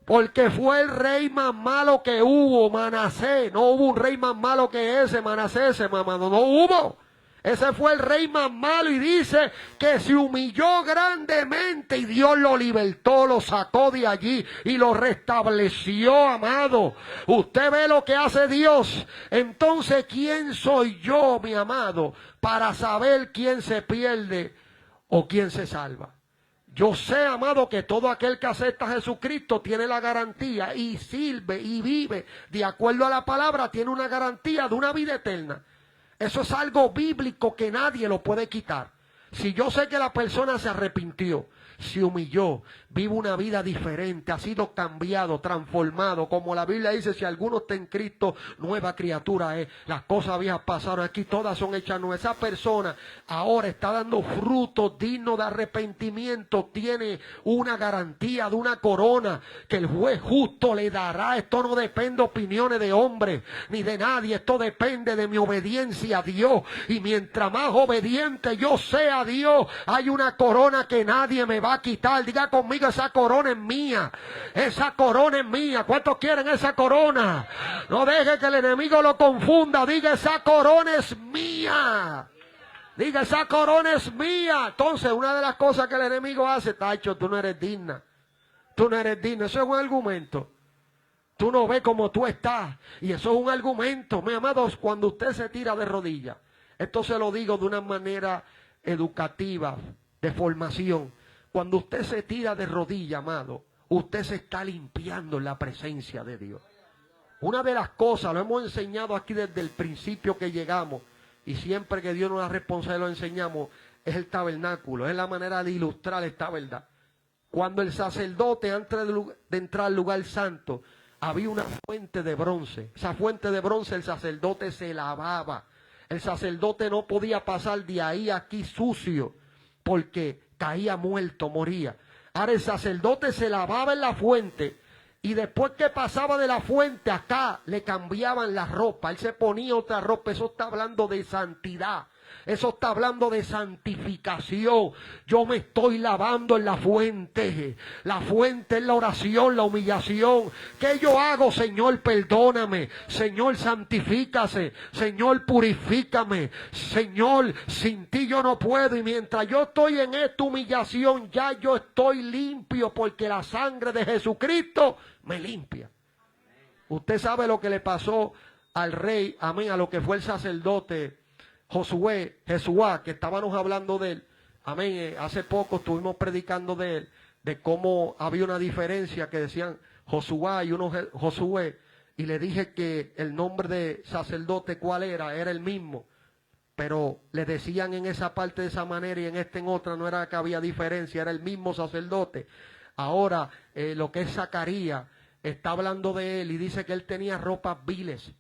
S1: Porque fue el rey más malo que hubo, Manasés. No hubo un rey más malo que ese, Manasés, amado. No hubo. Ese fue el rey más malo y dice que se humilló grandemente y Dios lo libertó, lo sacó de allí y lo restableció, amado. Usted ve lo que hace Dios. Entonces, ¿quién soy yo, mi amado, para saber quién se pierde o quién se salva? Yo sé, amado, que todo aquel que acepta a Jesucristo tiene la garantía y sirve y vive de acuerdo a la palabra, tiene una garantía de una vida eterna. Eso es algo bíblico que nadie lo puede quitar. Si yo sé que la persona se arrepintió, se humilló, vive una vida diferente, ha sido cambiado, transformado, como la Biblia dice: si alguno está en Cristo, nueva criatura es. Las cosas viejas pasaron, aquí todas son hechas nuevas. Esa persona ahora está dando frutos dignos de arrepentimiento, tiene una garantía de una corona que el juez justo le dará. Esto no depende de opiniones de hombres ni de nadie, esto depende de mi obediencia a Dios. Y mientras más obediente yo sea a Dios, hay una corona que nadie me va a quitar. Diga conmigo: esa corona es mía. Esa corona es mía. ¿Cuántos quieren esa corona? No deje que el enemigo lo confunda. Diga: esa corona es mía. Diga: esa corona es mía. Entonces, una de las cosas que el enemigo hace: Tacho, tú no eres digna. Tú no eres digno. Eso es un argumento. Tú no ves como tú estás. Y eso es un argumento. Mis amados, cuando usted se tira de rodillas, esto se lo digo de una manera educativa, de formación. Cuando usted se tira de rodillas, amado, usted se está limpiando en la presencia de Dios. Una de las cosas, lo hemos enseñado aquí desde el principio que llegamos, y siempre que Dios nos da responsabilidad lo enseñamos, es el tabernáculo, es la manera de ilustrar esta verdad. Cuando el sacerdote, antes de entrar al lugar santo, había una fuente de bronce. Esa fuente de bronce el sacerdote se lavaba. El sacerdote no podía pasar de ahí a aquí sucio, porque caía muerto, moría. Ahora el sacerdote se lavaba en la fuente, y después que pasaba de la fuente acá, le cambiaban la ropa. Él se ponía otra ropa. Eso está hablando de santidad. Eso está hablando de santificación. Yo me estoy lavando en la fuente. La fuente es la oración, la humillación. ¿Qué yo hago, Señor? Perdóname. Señor, santifícase. Señor, purifícame. Señor, sin ti yo no puedo. Y mientras yo estoy en esta humillación, ya yo estoy limpio, porque la sangre de Jesucristo me limpia. Usted sabe lo que le pasó al rey, amén, a lo que fue el sacerdote Josué, que estábamos hablando de él, amén, hace poco estuvimos predicando de él, de cómo había una diferencia que decían Josué y uno Josué, y le dije que el nombre de sacerdote cuál era el mismo, pero le decían en esa parte de esa manera y en esta en otra, no era que había diferencia, era el mismo sacerdote. Ahora lo que es Zacarías está hablando de él y dice que él tenía ropas viles.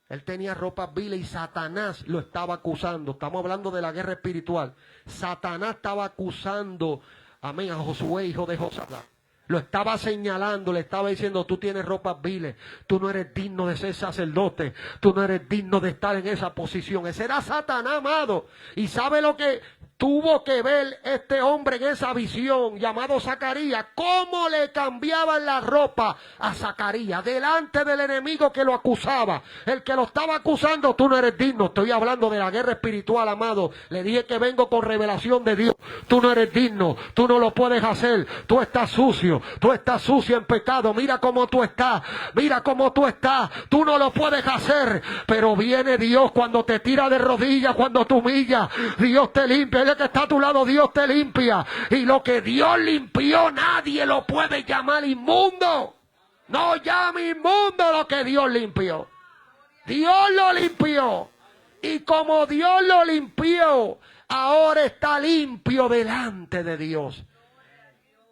S1: Él tenía ropas viles y Satanás lo estaba acusando. Estamos hablando de la guerra espiritual. Satanás estaba acusando, amén, a Josué, hijo de Josadat. Lo estaba señalando, le estaba diciendo, tú tienes ropas viles, tú no eres digno de ser sacerdote, tú no eres digno de estar en esa posición. Ese era Satanás, amado. Y ¿sabe lo que tuvo que ver este hombre en esa visión llamado Zacarías? ¿Cómo le cambiaban la ropa a Zacarías delante del enemigo que lo acusaba? El que lo estaba acusando, tú no eres digno. Estoy hablando de la guerra espiritual, amado. Le dije que vengo con revelación de Dios. Tú no eres digno, tú no lo puedes hacer, tú estás sucio. Tú estás sucio en pecado. Mira cómo tú estás. Mira cómo tú estás. Tú no lo puedes hacer. Pero viene Dios cuando te tira de rodillas, cuando te humillas. Dios te limpia. El que está a tu lado, Dios te limpia. Y lo que Dios limpió, nadie lo puede llamar inmundo. No llame inmundo lo que Dios limpió. Dios lo limpió. Y como Dios lo limpió, ahora está limpio delante de Dios.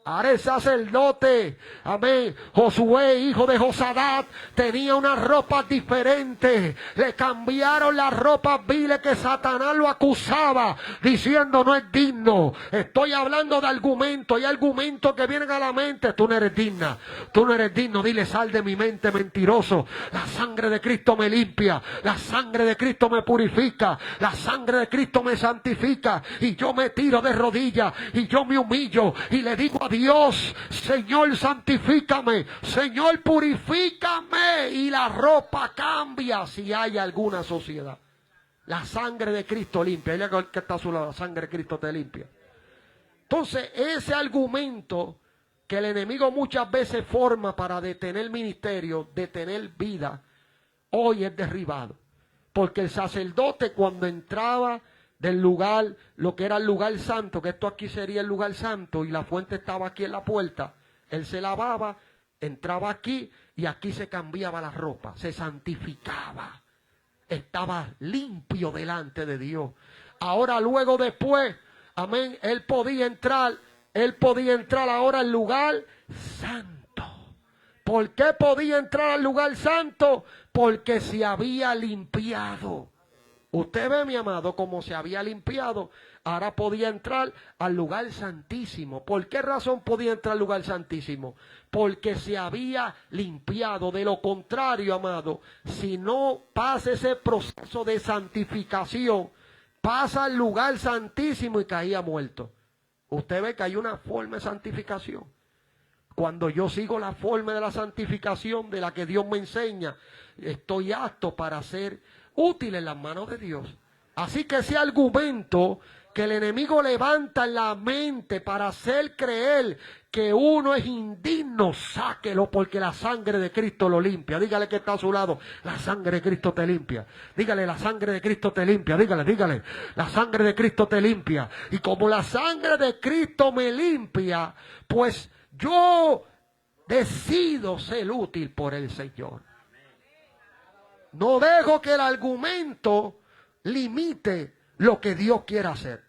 S1: Ahora el sacerdote, amén, Josué, hijo de Josadat, tenía unas ropas diferentes. Le cambiaron las ropas viles que Satanás lo acusaba, diciendo no es digno. Estoy hablando de argumentos. Hay argumentos que vienen a la mente. Tú no eres digna, tú no eres digno. Dile, sal de mi mente, mentiroso. La sangre de Cristo me limpia, la sangre de Cristo me purifica, la sangre de Cristo me santifica. Y yo me tiro de rodillas y yo me humillo y le digo a Dios, Señor, santifícame, Señor, purifícame, y la ropa cambia si hay alguna suciedad. La sangre de Cristo limpia. Ella que está a su lado, la sangre de Cristo te limpia. Entonces, ese argumento que el enemigo muchas veces forma para detener ministerio, detener vida, hoy es derribado. Porque el sacerdote, cuando entraba del lugar, lo que era el lugar santo, que esto aquí sería el lugar santo, y la fuente estaba aquí en la puerta, él se lavaba, entraba aquí, y aquí se cambiaba la ropa, se santificaba, estaba limpio delante de Dios. Ahora luego después, amén, él podía entrar ahora al lugar santo. ¿Por qué podía entrar al lugar santo? Porque se había limpiado. Usted ve, mi amado, cómo se había limpiado. Ahora podía entrar al lugar santísimo. ¿Por qué razón podía entrar al lugar santísimo? Porque se había limpiado. De lo contrario, amado, si no pasa ese proceso de santificación, pasa al lugar santísimo y caía muerto. Usted ve que hay una forma de santificación. Cuando yo sigo la forma de la santificación de la que Dios me enseña, estoy apto para ser útil en las manos de Dios. Así que ese argumento que el enemigo levanta en la mente para hacer creer que uno es indigno, sáquelo, porque la sangre de Cristo lo limpia. Dígale que está a su lado, la sangre de Cristo te limpia. Dígale, la sangre de Cristo te limpia. Dígale, la sangre de Cristo te limpia. Y como la sangre de Cristo me limpia, pues yo decido ser útil por el Señor. No dejo que el argumento limite lo que Dios quiere hacer.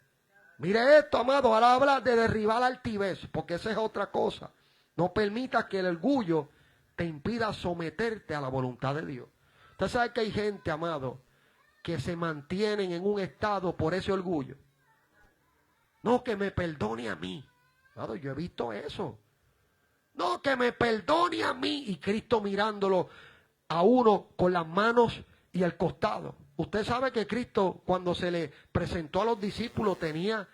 S1: Mire esto, amado, ahora habla de derribar la altivez, porque esa es otra cosa. No permitas que el orgullo te impida someterte a la voluntad de Dios. Usted sabe que hay gente, amado, que se mantienen en un estado por ese orgullo. No, que me perdone a mí. Claro, yo he visto eso. No, que me perdone a mí. Y Cristo mirándolo a uno con las manos y el costado. Usted sabe que Cristo, cuando se le presentó a los discípulos, tenía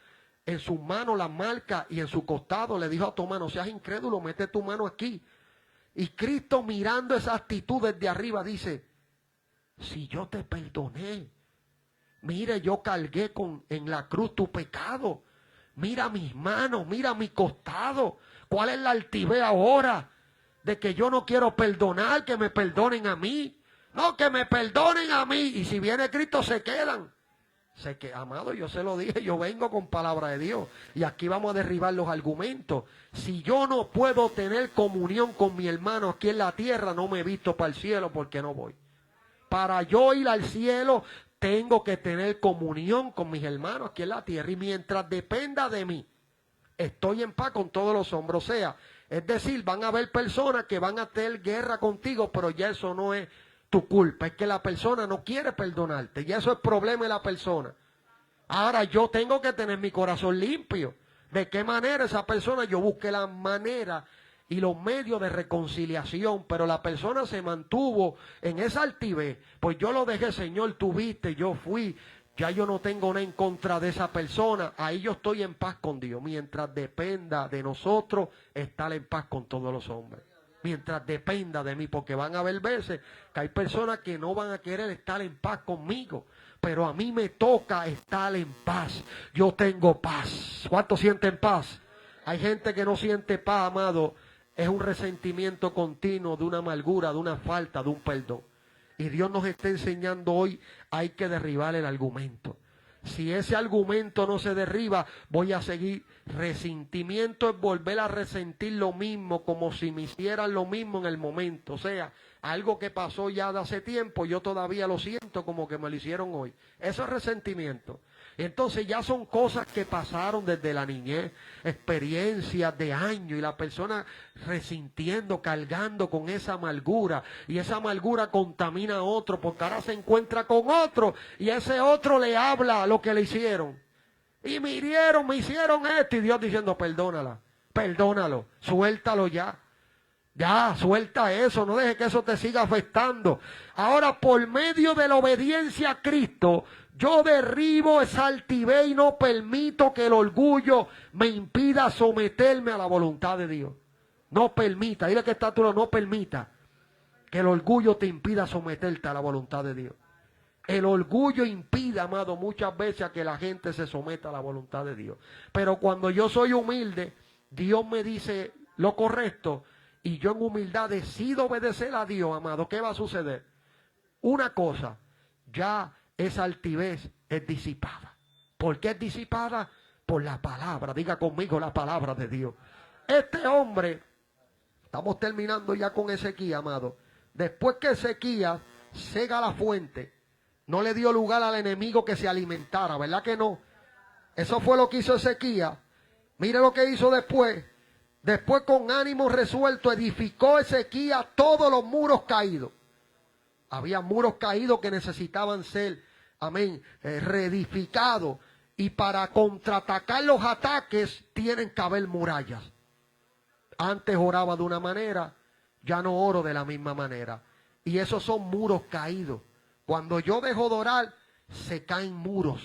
S1: en sus manos la marca y en su costado le dijo a Tomás, no seas incrédulo, mete tu mano aquí. Y Cristo, mirando esa actitud desde arriba, dice, si yo te perdoné, mire, yo cargué en la cruz tu pecado. Mira mis manos, mira mi costado. ¿Cuál es la altivez ahora de que yo no quiero perdonar, que me perdonen a mí? No, que me perdonen a mí. Y si viene Cristo se quedan. Amado, yo se lo dije, yo vengo con palabra de Dios. Y aquí vamos a derribar los argumentos. Si yo no puedo tener comunión con mi hermano aquí en la tierra, no me he visto para el cielo porque no voy. Para yo ir al cielo, tengo que tener comunión con mis hermanos aquí en la tierra. Y mientras dependa de mí, estoy en paz con todos los hombres. O sea, es decir, van a haber personas que van a tener guerra contigo, pero ya eso no es tu culpa. Es que la persona no quiere perdonarte. Y eso es problema de la persona. Ahora yo tengo que tener mi corazón limpio. ¿De qué manera esa persona? Yo busqué la manera y los medios de reconciliación, pero la persona se mantuvo en esa altivez. Pues yo lo dejé, Señor, tú viste, yo fui. Ya yo no tengo nada en contra de esa persona. Ahí yo estoy en paz con Dios. Mientras dependa de nosotros, estar en paz con todos los hombres. Mientras dependa de mí, porque van a haber veces que hay personas que no van a querer estar en paz conmigo, pero a mí me toca estar en paz. Yo tengo paz. ¿Cuántos sienten paz? Hay gente que no siente paz, amado. Es un resentimiento continuo de una amargura, de una falta, de un perdón. Y Dios nos está enseñando hoy, hay que derribar el argumento. Si ese argumento no se derriba, voy a seguir. Resentimiento es volver a resentir lo mismo, como si me hicieran lo mismo en el momento. O sea, algo que pasó ya de hace tiempo, yo todavía lo siento como que me lo hicieron hoy. Eso es resentimiento. Entonces ya son cosas que pasaron desde la niñez, experiencias de años, y la persona resintiendo, cargando con esa amargura, y esa amargura contamina a otro, porque ahora se encuentra con otro, y ese otro le habla lo que le hicieron. Y me hirieron, me hicieron esto, y Dios diciendo, perdónala, perdónalo, suéltalo ya. Ya, suelta eso, no dejes que eso te siga afectando. Ahora, por medio de la obediencia a Cristo, yo derribo esa altivez y no permito que el orgullo me impida someterme a la voluntad de Dios. No permita, dile que está tú, no permita que el orgullo te impida someterte a la voluntad de Dios. El orgullo impide, amado, muchas veces a que la gente se someta a la voluntad de Dios. Pero cuando yo soy humilde, Dios me dice lo correcto, y yo en humildad decido obedecer a Dios, amado, ¿qué va a suceder? Una cosa, ya esa altivez es disipada. ¿Por qué es disipada? Por la palabra. Diga conmigo la palabra de Dios. Este hombre, estamos terminando ya con Ezequías, amado. Después que Ezequías cega la fuente, no le dio lugar al enemigo que se alimentara, ¿verdad que no? Eso fue lo que hizo Ezequías. Mire lo que hizo después. Después, con ánimo resuelto, edificó Ezequías todos los muros caídos. Había muros caídos que necesitaban ser, amén, reedificados. Y para contraatacar los ataques tienen que haber murallas. Antes oraba de una manera, ya no oro de la misma manera. Y esos son muros caídos. Cuando yo dejo de orar, se caen muros.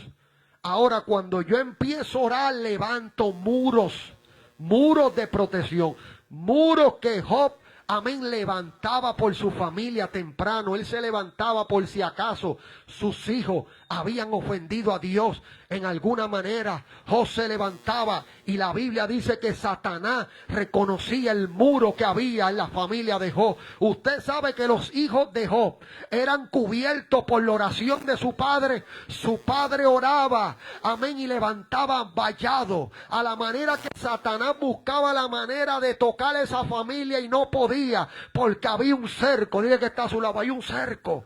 S1: Ahora, cuando yo empiezo a orar, levanto muros. Muros de protección. Muros que Job amén, levantaba por su familia temprano. Él se levantaba por si acaso sus hijos habían ofendido a Dios en alguna manera. José levantaba y la Biblia dice que Satanás reconocía el muro que había en la familia de Job. Usted sabe que los hijos de Job eran cubiertos por la oración de su padre. Su padre oraba, amén, y levantaba vallado, a la manera que Satanás buscaba la manera de tocar a esa familia y no podía, porque había un cerco. Dile que está a su lado, hay un cerco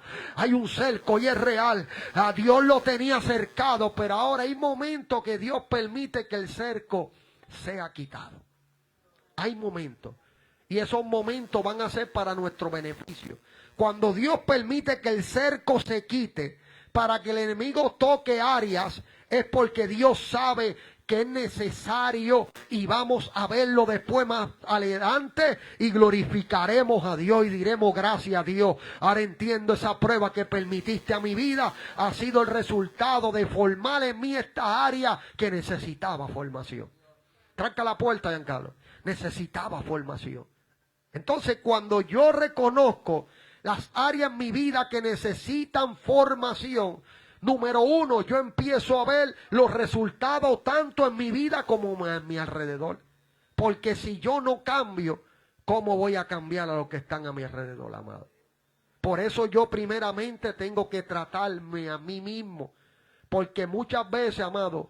S1: y es real. A Dios lo tenía cercado, pero ahora hay momentos que Dios permite que el cerco sea quitado. Hay momentos, y esos momentos van a ser para nuestro beneficio. Cuando Dios permite que el cerco se quite para que el enemigo toque áreas, es porque Dios sabe que es necesario, y vamos a verlo después más adelante y glorificaremos a Dios y diremos gracias a Dios. Ahora entiendo, esa prueba que permitiste a mi vida ha sido el resultado de formar en mí esta área que necesitaba formación. Tranca la puerta, Giancarlo. Necesitaba formación. Entonces, cuando yo reconozco las áreas en mi vida que necesitan formación, número uno, yo empiezo a ver los resultados tanto en mi vida como en mi alrededor. Porque si yo no cambio, ¿cómo voy a cambiar a los que están a mi alrededor, amado? Por eso yo primeramente tengo que tratarme a mí mismo. Porque muchas veces, amado,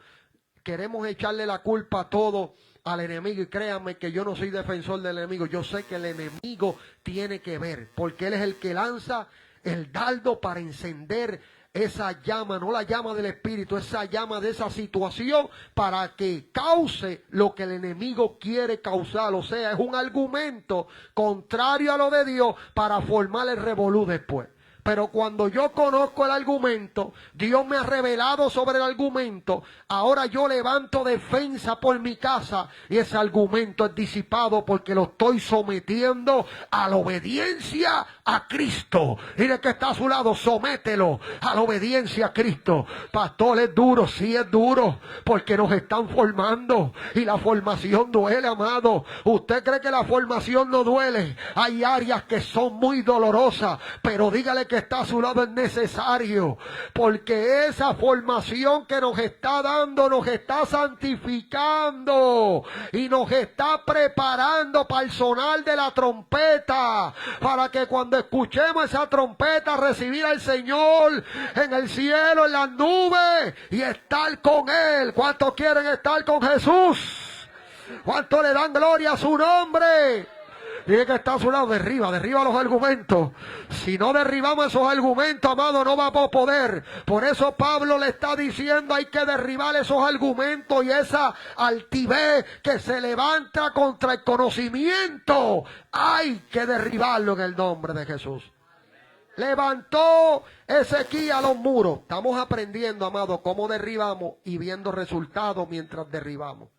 S1: queremos echarle la culpa a todo al enemigo, y créanme que yo no soy defensor del enemigo. Yo sé que el enemigo tiene que ver, porque él es el que lanza el dardo para encender esa llama, no la llama del espíritu, esa llama de esa situación, para que cause lo que el enemigo quiere causar. O sea, es un argumento contrario a lo de Dios para formar el revolú después. Pero cuando yo conozco el argumento, Dios me ha revelado sobre el argumento, ahora yo levanto defensa por mi casa y ese argumento es disipado porque lo estoy sometiendo a la obediencia a Cristo. Mire que está a su lado, somételo a la obediencia a Cristo. Pastor, es duro, sí es duro, porque nos están formando y la formación duele, amado. ¿Usted cree que la formación no duele? Hay áreas que son muy dolorosas, pero dígale que está a su lado, es necesario, porque esa formación que nos está dando nos está santificando y nos está preparando para el sonar de la trompeta, para que cuando escuchemos esa trompeta recibir al Señor en el cielo, en las nubes, y estar con Él. ¿Cuántos quieren estar con Jesús? ¿Cuántos le dan gloria a su nombre? Dile que está a su lado, derriba los argumentos. Si no derribamos esos argumentos, amado, no vamos a poder. Por eso Pablo le está diciendo, hay que derribar esos argumentos y esa altivez que se levanta contra el conocimiento. Hay que derribarlo en el nombre de Jesús. Levantó Ezequías los muros. Estamos aprendiendo, amado, cómo derribamos y viendo resultados mientras derribamos.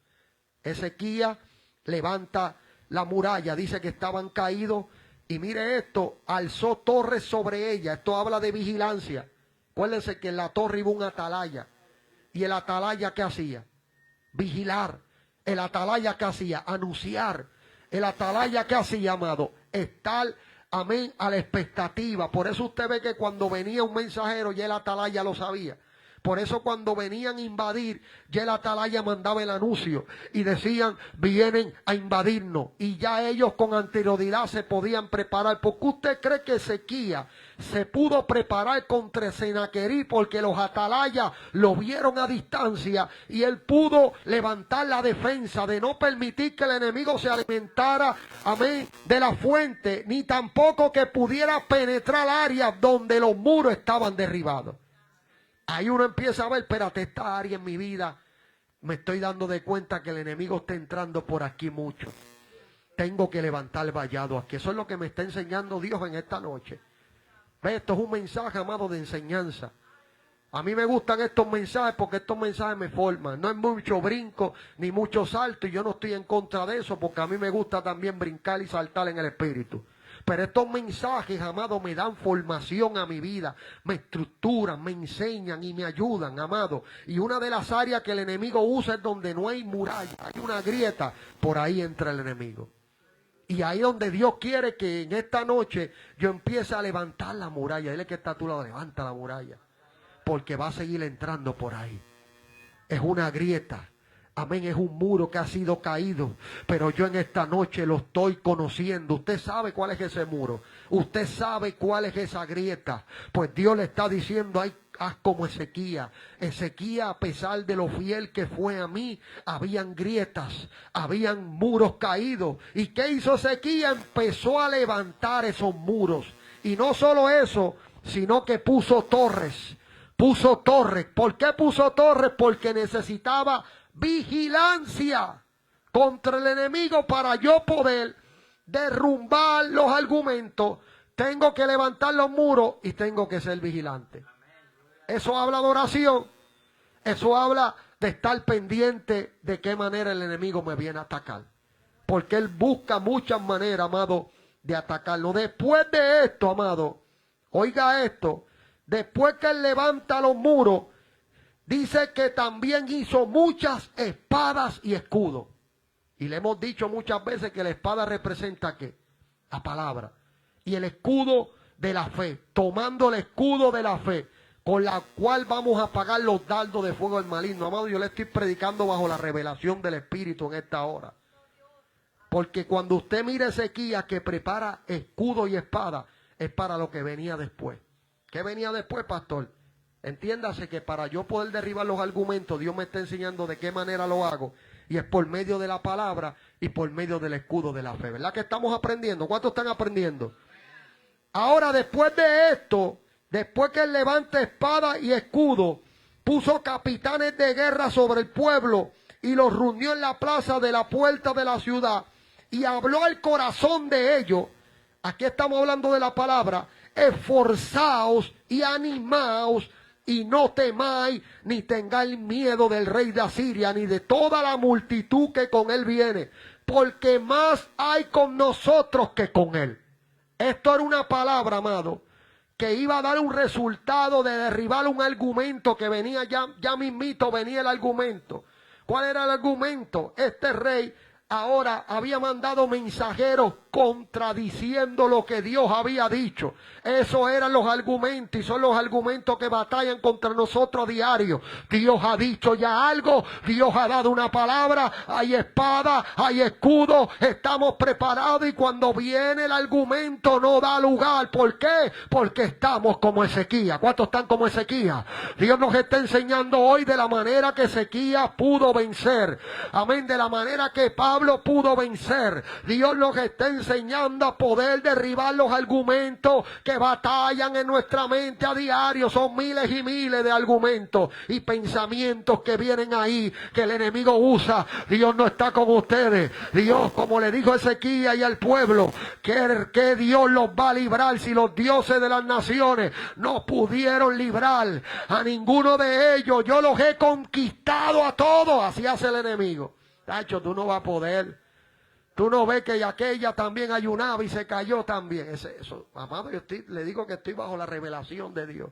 S1: Ezequías levanta la muralla, dice que estaban caídos, y mire esto, alzó torres sobre ella. Esto habla de vigilancia. Acuérdense que en la torre iba un atalaya, y el atalaya, ¿qué hacía? Vigilar. El atalaya, ¿qué hacía? Anunciar. El atalaya, ¿qué hacía, amado? Estar, amén, a la expectativa. Por eso usted ve que cuando venía un mensajero, ya el atalaya lo sabía. Por eso cuando venían a invadir, ya el atalaya mandaba el anuncio y decían, vienen a invadirnos. Y ya ellos con anterioridad se podían preparar. ¿Por qué usted cree que Ezequías se pudo preparar contra Senaquerib? Porque los atalayas lo vieron a distancia y él pudo levantar la defensa de no permitir que el enemigo se alimentara, amén, de la fuente, ni tampoco que pudiera penetrar áreas donde los muros estaban derribados. Ahí uno empieza a ver, espérate, esta área en mi vida, me estoy dando de cuenta que el enemigo está entrando por aquí mucho. Tengo que levantar vallado aquí. Eso es lo que me está enseñando Dios en esta noche. ¿Ve? Esto es un mensaje, amado, de enseñanza. A mí me gustan estos mensajes porque estos mensajes me forman. No es mucho brinco ni mucho salto, y yo no estoy en contra de eso, porque a mí me gusta también brincar y saltar en el espíritu. Pero estos mensajes, amado, me dan formación a mi vida, me estructuran, me enseñan y me ayudan, amado. Y una de las áreas que el enemigo usa es donde no hay muralla, hay una grieta, por ahí entra el enemigo. Y ahí donde Dios quiere que en esta noche yo empiece a levantar la muralla. Dile que está a tu lado, levanta la muralla. Porque va a seguir entrando por ahí. Es una grieta. Amén, es un muro que ha sido caído, pero yo en esta noche lo estoy conociendo. Usted sabe cuál es ese muro, usted sabe cuál es esa grieta. Pues Dios le está diciendo, haz como Ezequías. Ezequías, a pesar de lo fiel que fue a mí, habían grietas, habían muros caídos. ¿Y qué hizo Ezequías? Empezó a levantar esos muros. Y no solo eso, sino que puso torres. Puso torres. ¿Por qué puso torres? Porque necesitaba vigilancia contra el enemigo. Para yo poder derrumbar los argumentos, tengo que levantar los muros y tengo que ser vigilante. Eso habla de oración. Eso habla de estar pendiente de qué manera el enemigo me viene a atacar. Porque él busca muchas maneras, amado, de atacarlo. Después de esto, amado, oiga esto. Después que él levanta los muros, dice que también hizo muchas espadas y escudos. Y le hemos dicho muchas veces que la espada representa ¿qué? La palabra. Y el escudo de la fe. Tomando el escudo de la fe, con la cual vamos a apagar los dardos de fuego del maligno. Amado, yo le estoy predicando bajo la revelación del Espíritu en esta hora. Porque cuando usted mira a Ezequías que prepara escudo y espada, es para lo que venía después. ¿Qué venía después, pastor? Entiéndase que para yo poder derribar los argumentos, Dios me está enseñando de qué manera lo hago. Y es por medio de la palabra y por medio del escudo de la fe. ¿Verdad que estamos aprendiendo? ¿Cuántos están aprendiendo? Ahora, después de esto, después que él levanta espada y escudo, puso capitanes de guerra sobre el pueblo y los reunió en la plaza de la puerta de la ciudad. Y habló al corazón de ellos. Aquí estamos hablando de la palabra. Esforzaos y animaos y no temáis ni tengáis miedo del rey de Asiria ni de toda la multitud que con él viene, porque más hay con nosotros que con él. Esto era una palabra, amado, que iba a dar un resultado de derribar un argumento que venía ya mismito, venía el argumento. ¿Cuál era el argumento? Este rey ahora había mandado mensajeros contradiciendo lo que Dios había dicho. Esos eran los argumentos y son los argumentos que batallan contra nosotros a diario. Dios ha dicho ya algo, Dios ha dado una palabra, hay espada, hay escudo, estamos preparados y cuando viene el argumento no da lugar. ¿Por qué? Porque estamos como Ezequías. ¿Cuántos están como Ezequías? Dios nos está enseñando hoy de la manera que Ezequías pudo vencer. Amén, de la manera que Pablo pudo vencer. Dios nos está enseñando a poder derribar los argumentos que batallan en nuestra mente a diario. Son miles y miles de argumentos y pensamientos que vienen ahí, que el enemigo usa. Dios no está con ustedes. Dios, como le dijo Ezequías y al pueblo, que Dios los va a librar si los dioses de las naciones no pudieron librar a ninguno de ellos. Yo los he conquistado a todos. Así hace el enemigo. Tacho, tú no vas a poder. Tú no ves que aquella también ayunaba y se cayó también. Eso, amado, le digo que estoy bajo la revelación de Dios.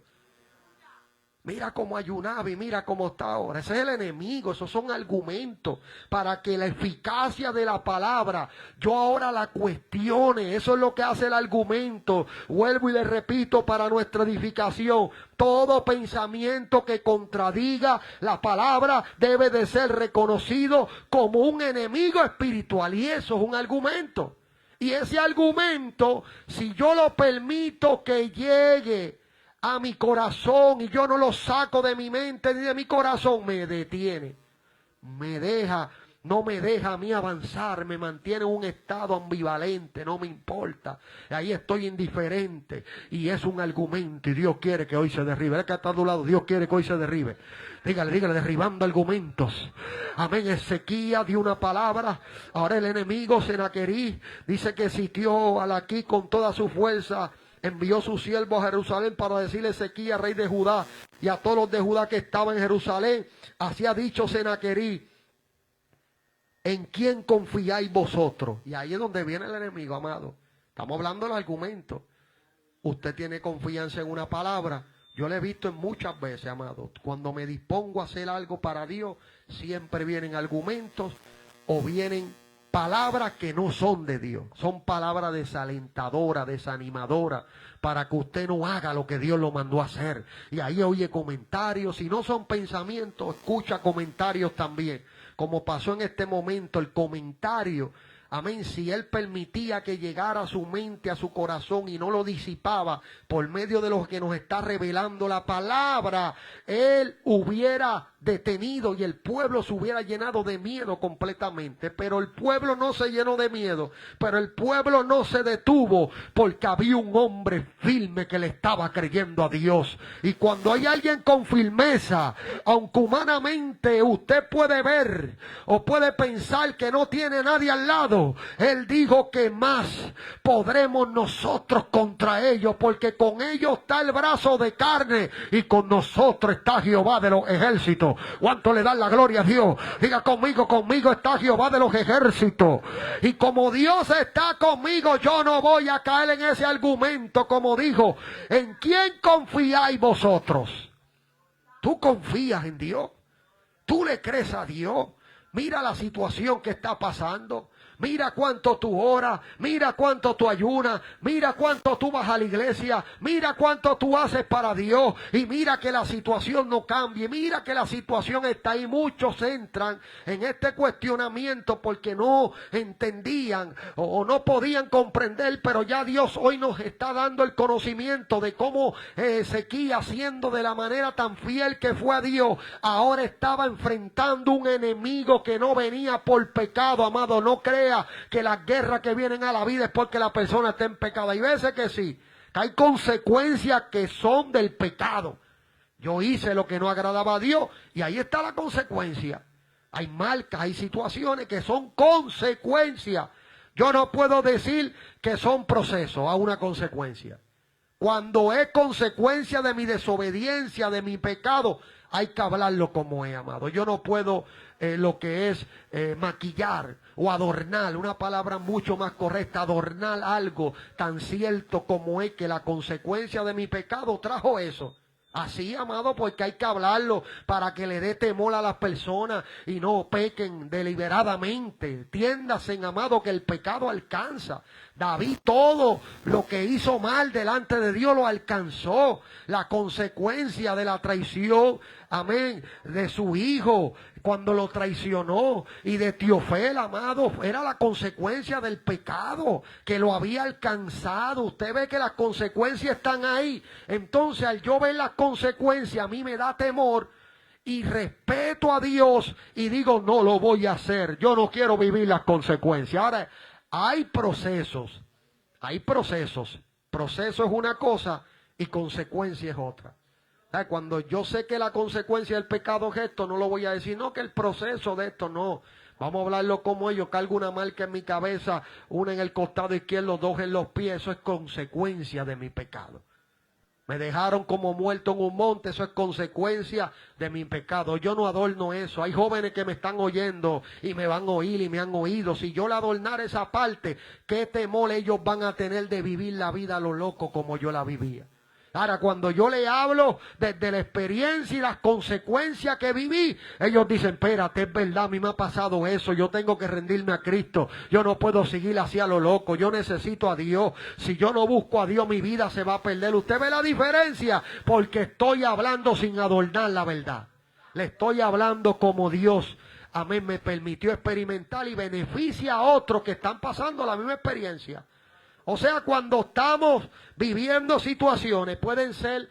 S1: Mira cómo ayunaba y mira cómo está ahora. Ese es el enemigo, esos son argumentos para que la eficacia de la palabra, yo ahora la cuestione. Eso es lo que hace el argumento. Vuelvo y le repito para nuestra edificación. Todo pensamiento que contradiga la palabra debe de ser reconocido como un enemigo espiritual. Y eso es un argumento. Y ese argumento, si yo lo permito que llegue a mi corazón y yo no lo saco de mi mente ni de mi corazón, me detiene, no me deja a mí avanzar, me mantiene en un estado ambivalente, no me importa, ahí estoy indiferente y es un argumento y Dios quiere que hoy se derribe. El que está a tu lado, Dios quiere que hoy se derribe. Dígale, derribando argumentos. Amén. Ezequías dio una palabra. Ahora el enemigo Senaquerib dice que sitió a Laquís con toda su fuerza. Envió su siervo a Jerusalén para decirle a Ezequías, rey de Judá, y a todos los de Judá que estaban en Jerusalén. Así ha dicho Senaquerib: ¿en quién confiáis vosotros? Y ahí es donde viene el enemigo, amado. Estamos hablando del argumento. Usted tiene confianza en una palabra. Yo lo he visto en muchas veces, amado. Cuando me dispongo a hacer algo para Dios, siempre vienen argumentos o vienen palabras que no son de Dios. Son palabras desalentadoras, desanimadoras, para que usted no haga lo que Dios lo mandó a hacer. Y ahí oye comentarios. Si no son pensamientos, escucha comentarios también. Como pasó en este momento, el comentario. Amén, si Él permitía que llegara a su mente, a su corazón y no lo disipaba por medio de lo que nos está revelando la palabra, Él hubiera detenido y el pueblo se hubiera llenado de miedo completamente. Pero el pueblo no se llenó de miedo, pero el pueblo no se detuvo porque había un hombre firme que le estaba creyendo a Dios. Y cuando hay alguien con firmeza, aunque humanamente usted puede ver o puede pensar que no tiene nadie al lado, Él dijo que más podremos nosotros contra ellos, porque con ellos está el brazo de carne y con nosotros está Jehová de los ejércitos. ¿Cuánto le dan la gloria a Dios? Diga conmigo, conmigo está Jehová de los ejércitos. Y como Dios está conmigo, yo no voy a caer en ese argumento, como dijo, ¿en quién confiáis vosotros? ¿Tú confías en Dios? ¿Tú le crees a Dios? Mira la situación que está pasando. Mira cuánto tú oras, mira cuánto tú ayunas, mira cuánto tú vas a la iglesia, mira cuánto tú haces para Dios y mira que la situación no cambie, mira que la situación está ahí. Muchos entran en este cuestionamiento porque no entendían o no podían comprender, pero ya Dios hoy nos está dando el conocimiento de cómo Ezequías, siendo de la manera tan fiel que fue a Dios, ahora estaba enfrentando un enemigo que no venía por pecado, amado. No crea que las guerras que vienen a la vida es porque la persona está en pecado. Hay veces que sí, que hay consecuencias que son del pecado. Yo hice lo que no agradaba a Dios y ahí está la consecuencia. Hay marcas, hay situaciones que son consecuencias. Yo no puedo decir que son procesos a una consecuencia. Cuando es consecuencia de mi desobediencia, de mi pecado, hay que hablarlo como es, amado. Yo no puedo lo que es maquillar o adornar, una palabra mucho más correcta, adornar algo tan cierto como es que la consecuencia de mi pecado trajo eso. Así, amado, porque hay que hablarlo para que le dé temor a las personas y no pequen deliberadamente. Entiéndase, amado, que el pecado alcanza. David todo lo que hizo mal delante de Dios lo alcanzó. La consecuencia de la traición, amén, de su hijo cuando lo traicionó y de Teofel, amado, era la consecuencia del pecado que lo había alcanzado. Usted ve que las consecuencias están ahí. Entonces, al yo ver las consecuencias, a mí me da temor y respeto a Dios y digo, no lo voy a hacer. Yo no quiero vivir las consecuencias. Ahora, hay procesos. Proceso es una cosa y consecuencia es otra. Cuando yo sé que la consecuencia del pecado es esto, no lo voy a decir, no, que el proceso de esto, no. Vamos a hablarlo como ellos. Cargo una marca en mi cabeza, una en el costado izquierdo, dos en los pies. Eso es consecuencia de mi pecado. Me dejaron como muerto en un monte, eso es consecuencia de mi pecado. Yo no adorno eso. Hay jóvenes que me están oyendo y me van a oír y me han oído. Si yo le adornara esa parte, ¿qué temor ellos van a tener de vivir la vida a lo loco como yo la vivía? Ahora, cuando yo le hablo desde la experiencia y las consecuencias que viví, ellos dicen, espérate, es verdad, a mí me ha pasado eso, yo tengo que rendirme a Cristo, yo no puedo seguir así a lo loco, yo necesito a Dios, si yo no busco a Dios mi vida se va a perder. ¿Usted ve la diferencia? Porque estoy hablando sin adornar la verdad, le estoy hablando como Dios, amén, me permitió experimentar y beneficia a otros que están pasando la misma experiencia. O sea, cuando estamos viviendo situaciones, pueden ser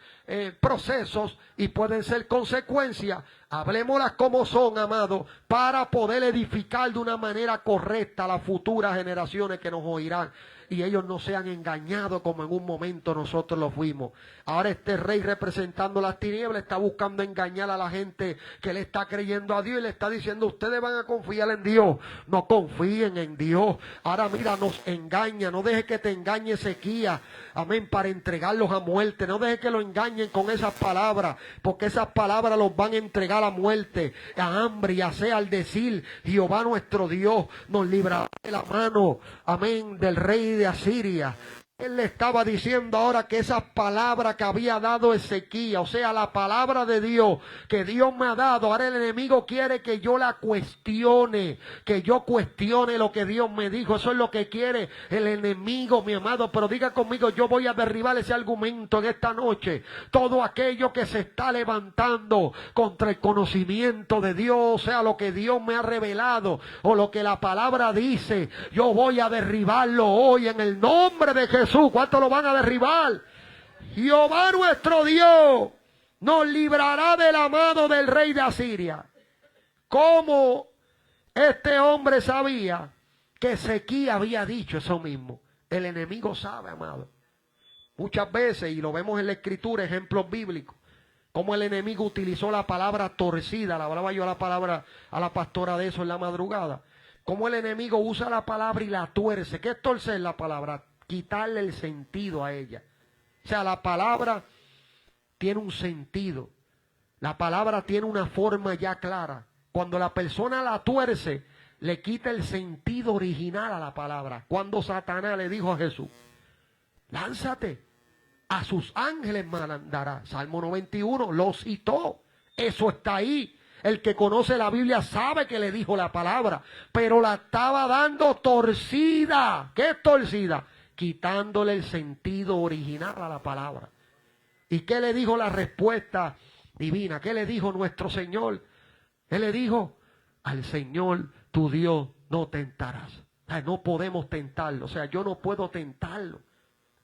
S1: procesos y pueden ser consecuencias. Hablemoslas como son, amados, para poder edificar de una manera correcta a las futuras generaciones que nos oirán. Y ellos no sean engañados como en un momento nosotros lo fuimos. Ahora este rey representando las tinieblas está buscando engañar a la gente que le está creyendo a Dios y le está diciendo, ustedes van a confiar en Dios. No confíen en Dios. Ahora mira, nos engaña. No deje que te engañe Ezequías. Amén, para entregarlos a muerte. No deje que lo engañen con esas palabras, porque esas palabras los van a entregar a muerte, a hambre y a sed, al decir, Jehová nuestro Dios nos librará de la mano, amén, del rey de Asiria. Él le estaba diciendo ahora que esas palabras que había dado Ezequías, o sea, la palabra de Dios que Dios me ha dado, ahora el enemigo quiere que yo la cuestione, que yo cuestione lo que Dios me dijo. Eso es lo que quiere el enemigo, mi amado. Pero diga conmigo, yo voy a derribar ese argumento en esta noche. Todo aquello que se está levantando contra el conocimiento de Dios, o sea, lo que Dios me ha revelado o lo que la palabra dice, yo voy a derribarlo hoy en el nombre de Jesús. ¿Cuántos lo van a derribar? Jehová nuestro Dios nos librará de la mano del rey de Asiria. ¿Cómo este hombre sabía que Ezequías había dicho eso mismo? El enemigo sabe, amado. Muchas veces, y lo vemos en la escritura, ejemplos bíblicos, cómo el enemigo utilizó la palabra torcida. Le hablaba yo a la pastora de eso en la madrugada. Cómo el enemigo usa la palabra y la tuerce. ¿Qué es torcer la palabra? Quitarle el sentido a ella. O sea, la palabra tiene un sentido. La palabra tiene una forma ya clara. Cuando la persona la tuerce, le quita el sentido original a la palabra. Cuando Satanás le dijo a Jesús, lánzate, a sus ángeles mandará. Salmo 91, lo citó. Eso está ahí. El que conoce la Biblia sabe que le dijo la palabra, pero la estaba dando torcida. ¿Qué es torcida? Quitándole el sentido original a la palabra. ¿Y qué le dijo la respuesta divina? ¿Qué le dijo nuestro Señor? Él le dijo, al Señor tu Dios no tentarás. O sea, no podemos tentarlo. O sea, yo no puedo tentarlo.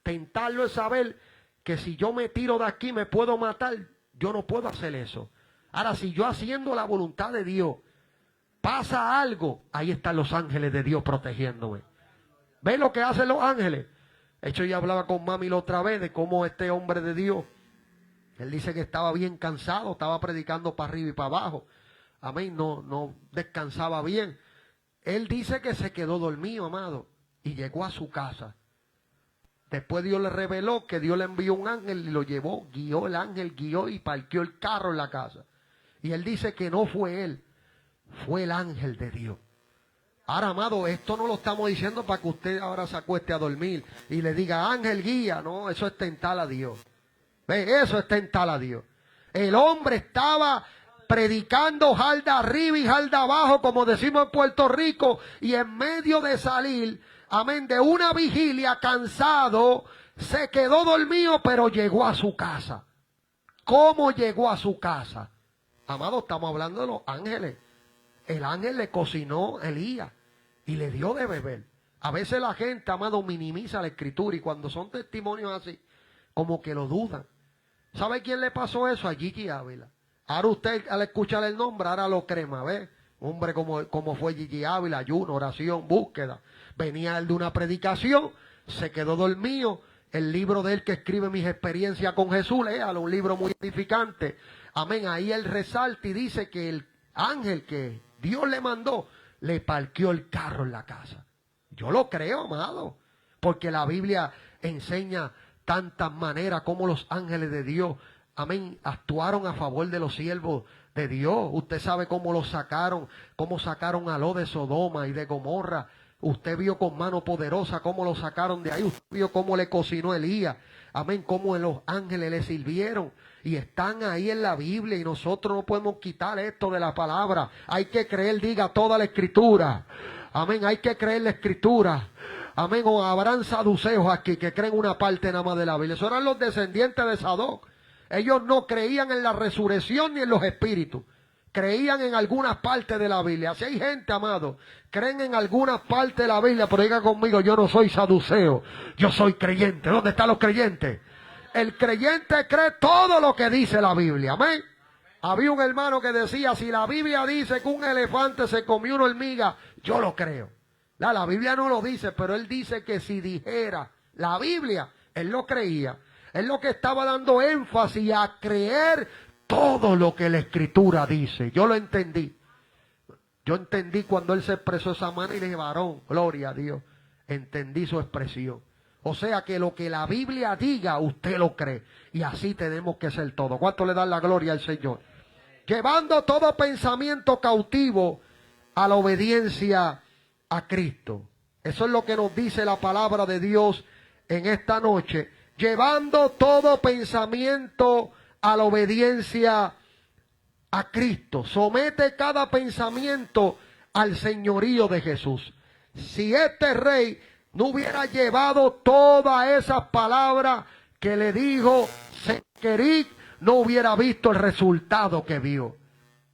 S1: Tentarlo es saber que si yo me tiro de aquí me puedo matar. Yo no puedo hacer eso. Ahora, si yo haciendo la voluntad de Dios pasa algo, ahí están los ángeles de Dios protegiéndome. ¿Ven lo que hacen los ángeles? De hecho, yo hablaba con mami la otra vez de cómo este hombre de Dios, él dice que estaba bien cansado, estaba predicando para arriba y para abajo. Amén, no descansaba bien. Él dice que se quedó dormido, amado, y llegó a su casa. Después Dios le reveló que Dios le envió un ángel y lo llevó, guió el ángel, guió y parqueó el carro en la casa. Y él dice que no fue él, fue el ángel de Dios. Ahora, amado, esto no lo estamos diciendo para que usted ahora se acueste a dormir y le diga, ángel guía. No, eso es tentar a Dios. ¿Ve? Eso es tentar a Dios. El hombre estaba predicando jalda arriba y jalda abajo, como decimos en Puerto Rico, y en medio de salir, amén, de una vigilia, cansado, se quedó dormido, pero llegó a su casa. ¿Cómo llegó a su casa? Amado, estamos hablando de los ángeles. El ángel le cocinó a Elías y le dio de beber. A veces la gente, amado, minimiza la escritura y cuando son testimonios así, como que lo dudan. ¿Sabe quién le pasó eso? A Gigi Ávila. Ahora usted, al escuchar el nombre, ahora lo crema, ¿ve? Hombre como fue Gigi Ávila, ayuno, oración, búsqueda. Venía él de una predicación, se quedó dormido. El libro de él que escribe mis experiencias con Jesús, léalo, un libro muy edificante. Amén, ahí él resalta y dice que el ángel que Dios le mandó, le parqueó el carro en la casa. Yo lo creo, amado, porque la Biblia enseña tantas maneras como los ángeles de Dios, amén, actuaron a favor de los siervos de Dios. Usted sabe cómo los sacaron, cómo sacaron a Lot de Sodoma y de Gomorra. Usted vio con mano poderosa cómo lo sacaron de ahí. Usted vio cómo le cocinó Elías. Amén, cómo los ángeles le sirvieron. Y están ahí en la Biblia y nosotros no podemos quitar esto de la palabra. Hay que creer, diga, toda la escritura. Amén, hay que creer la escritura. Amén, o habrán saduceos aquí que creen una parte nada más de la Biblia. Esos eran los descendientes de Sadoc. Ellos no creían en la resurrección ni en los espíritus. Creían en algunas partes de la Biblia. Si hay gente, amado, creen en algunas partes de la Biblia, pero diga conmigo, yo no soy saduceo, yo soy creyente. ¿Dónde están los creyentes? El creyente cree todo lo que dice la Biblia. Amén. Había un hermano que decía, si la Biblia dice que un elefante se comió una hormiga, yo lo creo. La Biblia no lo dice, pero él dice que si dijera la Biblia, él lo creía. Él lo que estaba dando énfasis a creer todo lo que la Escritura dice. Yo lo entendí. Yo entendí cuando él se expresó de esa manera y le dije, varón, gloria a Dios. Entendí su expresión. O sea que lo que la Biblia diga, usted lo cree. Y así tenemos que ser todos. ¿Cuánto le dan la gloria al Señor? Llevando todo pensamiento cautivo a la obediencia a Cristo. Eso es lo que nos dice la palabra de Dios en esta noche, llevando todo pensamiento a la obediencia a Cristo. Somete cada pensamiento al señorío de Jesús. Si este rey no hubiera llevado todas esas palabras que le dijo Senquerib, no hubiera visto el resultado que vio.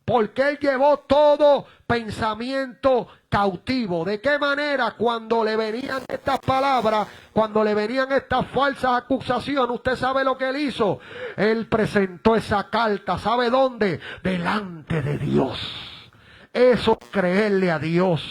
S1: Porque él llevó todo pensamiento cautivo. ¿De qué manera? Cuando le venían estas palabras, cuando le venían estas falsas acusaciones, usted sabe lo que él hizo. Él presentó esa carta, ¿sabe dónde? Delante de Dios. Eso es creerle a Dios.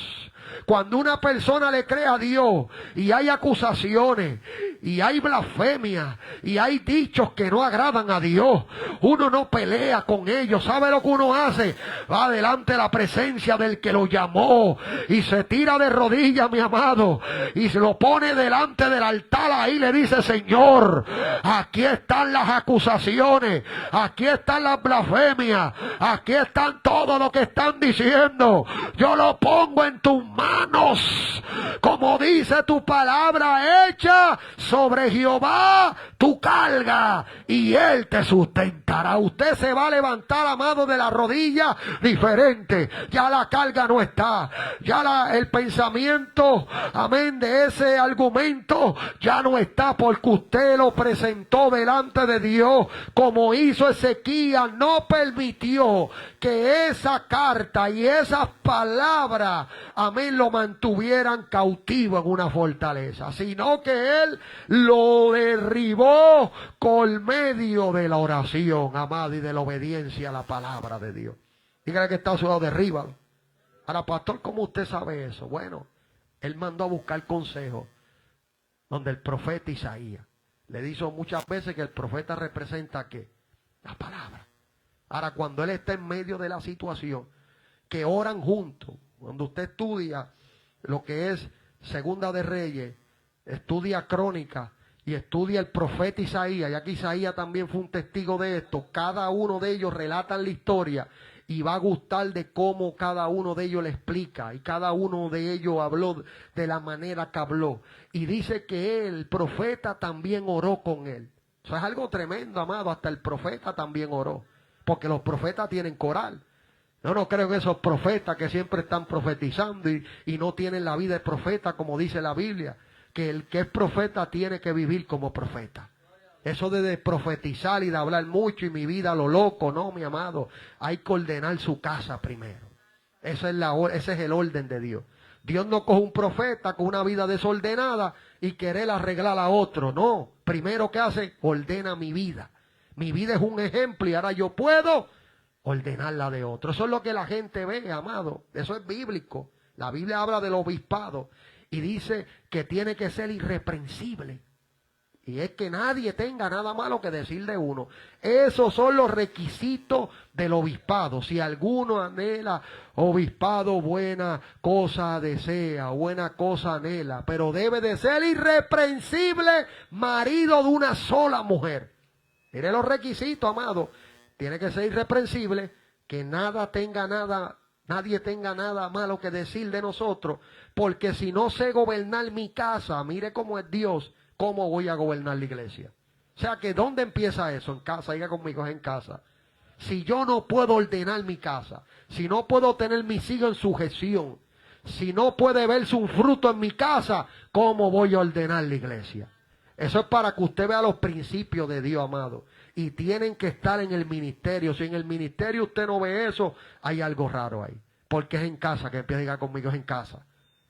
S1: Cuando una persona le cree a Dios y hay acusaciones y hay blasfemia y hay dichos que no agradan a Dios, uno no pelea con ellos. ¿Sabe lo que uno hace? Va delante de la presencia del que lo llamó y se tira de rodillas, mi amado, y se lo pone delante del altar. Ahí le dice: Señor, aquí están las acusaciones, aquí están las blasfemias, aquí están todo lo que están diciendo. Yo lo pongo en tus manos. Como dice tu palabra, echa sobre Jehová tu carga y él te sustentará. Usted se va a levantar, amado, de la rodilla diferente. Ya la carga no está, ya el pensamiento, amén, de ese argumento ya no está, porque usted lo presentó delante de Dios. Como hizo Ezequías, no permitió que esa carta y esas palabras, amén, lo mantuvieran cautivo en una fortaleza, sino que él lo derribó por medio de la oración, amado, y de la obediencia a la palabra de Dios. Dígale que está a su lado: derríbalo. Ahora, pastor, ¿cómo usted sabe eso? Bueno, él mandó a buscar consejo donde el profeta Isaías le dijo muchas veces que el profeta representa ¿qué? La palabra. Ahora, cuando él está en medio de la situación, que oran juntos, cuando usted estudia lo que es Segunda de Reyes, estudia Crónica y estudia el profeta Isaías, ya que Isaías también fue un testigo de esto, cada uno de ellos relatan la historia y va a gustar de cómo cada uno de ellos le explica, y cada uno de ellos habló de la manera que habló, y dice que el profeta también oró con él. Eso es algo tremendo, amado. Hasta el profeta también oró, porque los profetas tienen coral. Yo no creo que esos profetas que siempre están profetizando y no tienen la vida de profeta, como dice la Biblia, que el que es profeta tiene que vivir como profeta. Eso de profetizar y de hablar mucho y mi vida a lo loco, no, mi amado. Hay que ordenar su casa primero. Ese es el orden de Dios. Dios no coge un profeta con una vida desordenada y querer arreglar a otro. No, primero que hace, ordena mi vida. Mi vida es un ejemplo y ahora yo puedo ordenar la de otro. Eso es lo que la gente ve, amado. Eso es bíblico. La Biblia habla del obispado y dice que tiene que ser irreprensible. Y es que nadie tenga nada malo que decir de uno. Esos son los requisitos del obispado. Si alguno anhela obispado, buena cosa desea, buena cosa anhela. Pero debe de ser irreprensible, marido de una sola mujer. Mire los requisitos, amado. Tiene que ser irreprensible, que nadie tenga nada malo que decir de nosotros. Porque si no sé gobernar mi casa, mire cómo es Dios, ¿cómo voy a gobernar la iglesia? O sea que ¿dónde empieza eso? En casa, diga conmigo, es en casa. Si yo no puedo ordenar mi casa, si no puedo tener mis hijos en sujeción, si no puede verse un fruto en mi casa, ¿cómo voy a ordenar la iglesia? Eso es para que usted vea los principios de Dios, amado. Y tienen que estar en el ministerio. Si en el ministerio usted no ve eso, hay algo raro ahí. Porque es en casa, que empieza a diga conmigo, es en casa.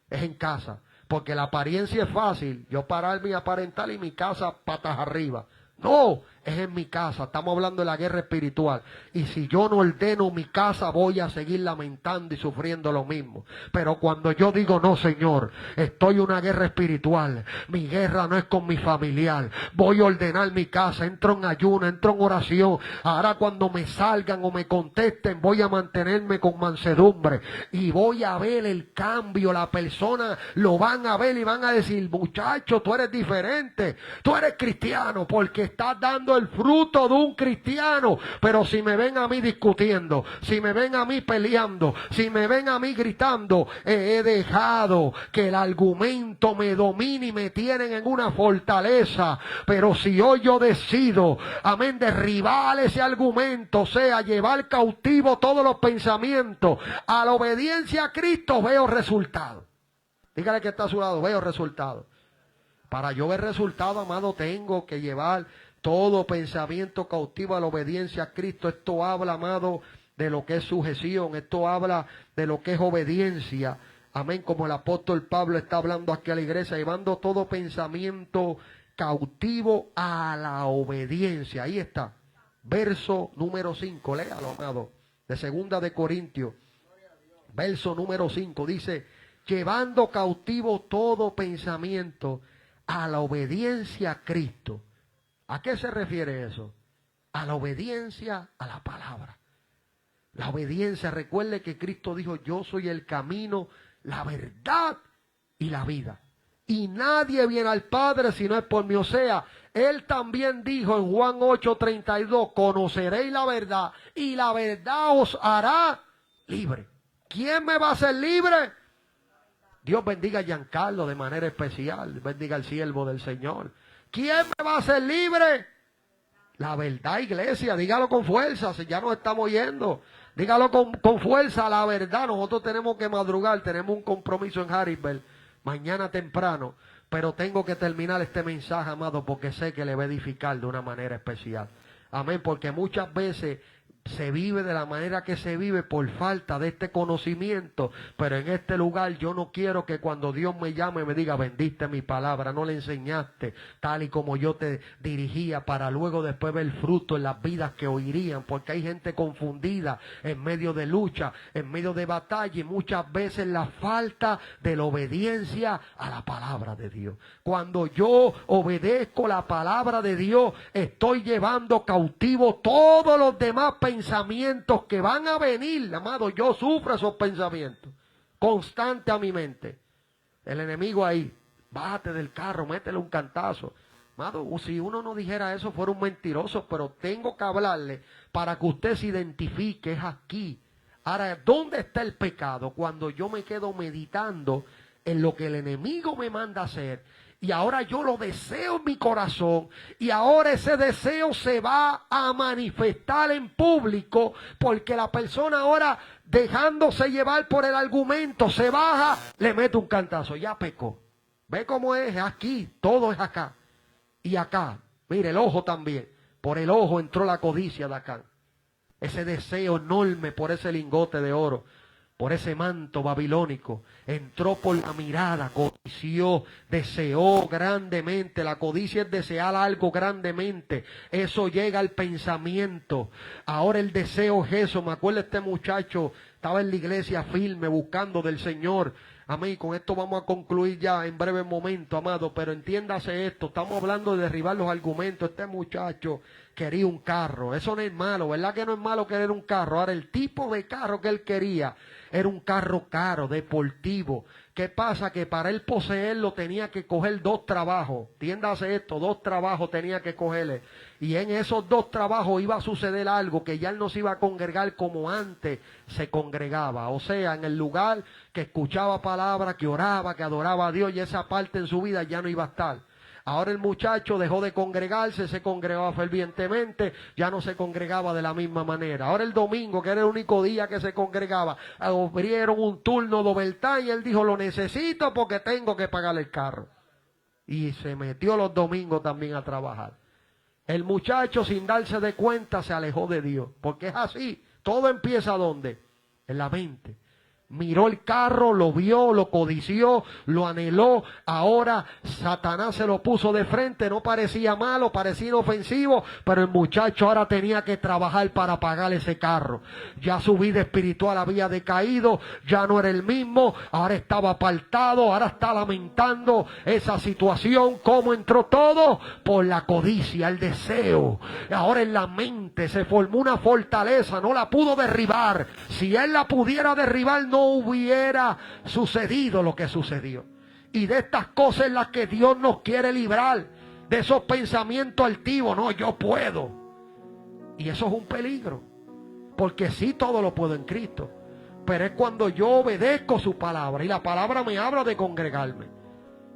S1: Es en casa. Porque la apariencia es fácil, yo pararme y aparentar y mi casa patas arriba. No, es en mi casa. Estamos hablando de la guerra espiritual. Y si yo no ordeno mi casa, voy a seguir lamentando y sufriendo lo mismo. Pero cuando yo digo, no, Señor, estoy en una guerra espiritual. Mi guerra no es con mi familiar. Voy a ordenar mi casa. Entro en ayuno, entro en oración. Ahora cuando me salgan o me contesten, voy a mantenerme con mansedumbre. Y voy a ver el cambio. La persona lo van a ver y van a decir, muchacho, tú eres diferente. Tú eres cristiano porque estás dando viendo el fruto de un cristiano. Pero si me ven a mí discutiendo, si me ven a mí peleando, si me ven a mí gritando, he dejado que el argumento me domine y me tienen en una fortaleza. Pero si hoy yo decido, amén, derribar ese argumento, o sea, llevar cautivo todos los pensamientos a la obediencia a Cristo, veo resultados. Dígale que está a su lado, veo resultados. Para yo ver resultados, amado, tengo que llevar todo pensamiento cautivo a la obediencia a Cristo. Esto habla, amado, de lo que es sujeción. Esto habla de lo que es obediencia. Amén, como el apóstol Pablo está hablando aquí a la iglesia, llevando todo pensamiento cautivo a la obediencia. Ahí está. Verso número 5, léalo, amado. De 2 de Corintios. Verso número 5 dice, llevando cautivo todo pensamiento a la obediencia a Cristo. ¿A qué se refiere eso? A la obediencia a la palabra. La obediencia, recuerde que Cristo dijo, yo soy el camino, la verdad y la vida. Y nadie viene al Padre si no es por mí. O sea, Él también dijo en Juan 8:32, conoceréis la verdad y la verdad os hará libre. ¿Quién me va a hacer libre? Dios bendiga a Giancarlo de manera especial. Bendiga al siervo del Señor. ¿Quién me va a hacer libre? La verdad, iglesia. Dígalo con fuerza, si ya nos estamos yendo. Dígalo con fuerza, la verdad. Nosotros tenemos que madrugar. Tenemos un compromiso en Harrisburg mañana temprano. Pero tengo que terminar este mensaje, amado, porque sé que le va a edificar de una manera especial. Amén, porque muchas veces se vive de la manera que se vive por falta de este conocimiento. Pero en este lugar yo no quiero que cuando Dios me llame me diga, vendiste mi palabra, no le enseñaste tal y como yo te dirigía, para luego después ver fruto en las vidas que oirían. Porque hay gente confundida en medio de lucha, en medio de batalla, y muchas veces la falta de la obediencia a la palabra de Dios. Cuando yo obedezco la palabra de Dios, estoy llevando cautivo todos los demás pensamientos que van a venir, amado. Yo sufro esos pensamientos constantes a mi mente. El enemigo ahí, bájate del carro, métele un cantazo. Amado, si uno no dijera eso fuera un mentiroso, pero tengo que hablarle para que usted se identifique, es aquí. Ahora, ¿dónde está el pecado? Cuando yo me quedo meditando en lo que el enemigo me manda hacer, y ahora yo lo deseo en mi corazón, y ahora ese deseo se va a manifestar en público, porque la persona ahora, dejándose llevar por el argumento, se baja, le mete un cantazo, ya pecó. ¿Ve cómo es? Aquí, todo es acá. Y acá, mire, el ojo también. Por el ojo entró la codicia de acá. Ese deseo enorme por ese lingote de oro, por ese manto babilónico, entró por la mirada, codició, deseó grandemente. La codicia es desear algo grandemente. Eso llega al pensamiento. Ahora el deseo es eso. Me acuerdo este muchacho, estaba en la iglesia firme, buscando del Señor. Amén. Con esto vamos a concluir ya en breve momento, amado. Pero entiéndase esto, estamos hablando de derribar los argumentos. Este muchacho quería un carro. Eso no es malo, ¿verdad que no es malo querer un carro? Ahora, el tipo de carro que él quería era un carro caro, deportivo. ¿Qué pasa? Que para él poseerlo tenía que coger 2 trabajos. Entiéndase esto, 2 trabajos tenía que cogerle. Y en esos 2 trabajos iba a suceder algo, que ya él no se iba a congregar como antes se congregaba. O sea, en el lugar que escuchaba palabra, que oraba, que adoraba a Dios, y esa parte en su vida ya no iba a estar. Ahora el muchacho dejó de congregarse, se congregaba fervientemente, ya no se congregaba de la misma manera. Ahora el domingo, que era el único día que se congregaba, abrieron un turno de overtime y él dijo, lo necesito porque tengo que pagar el carro. Y se metió los domingos también a trabajar. El muchacho, sin darse de cuenta, se alejó de Dios. Porque es así, todo empieza ¿dónde? En la mente. Miró el carro, lo vio, lo codició, lo anheló. Ahora Satanás se lo puso de frente. No parecía malo, parecía inofensivo, pero el muchacho ahora tenía que trabajar para pagar ese carro. Ya su vida espiritual había decaído, ya no era el mismo. Ahora estaba apartado, ahora está lamentando esa situación. ¿Cómo entró todo? Por la codicia, el deseo. Ahora en la mente se formó una fortaleza, no la pudo derribar. Si él la pudiera derribar, no hubiera sucedido lo que sucedió. Y de estas cosas en las que Dios nos quiere librar. de esos pensamientos altivos. No, yo puedo. Y eso es un peligro. Porque sí, todo lo puedo en Cristo. Pero es cuando yo obedezco su palabra. Y la palabra me habla de congregarme.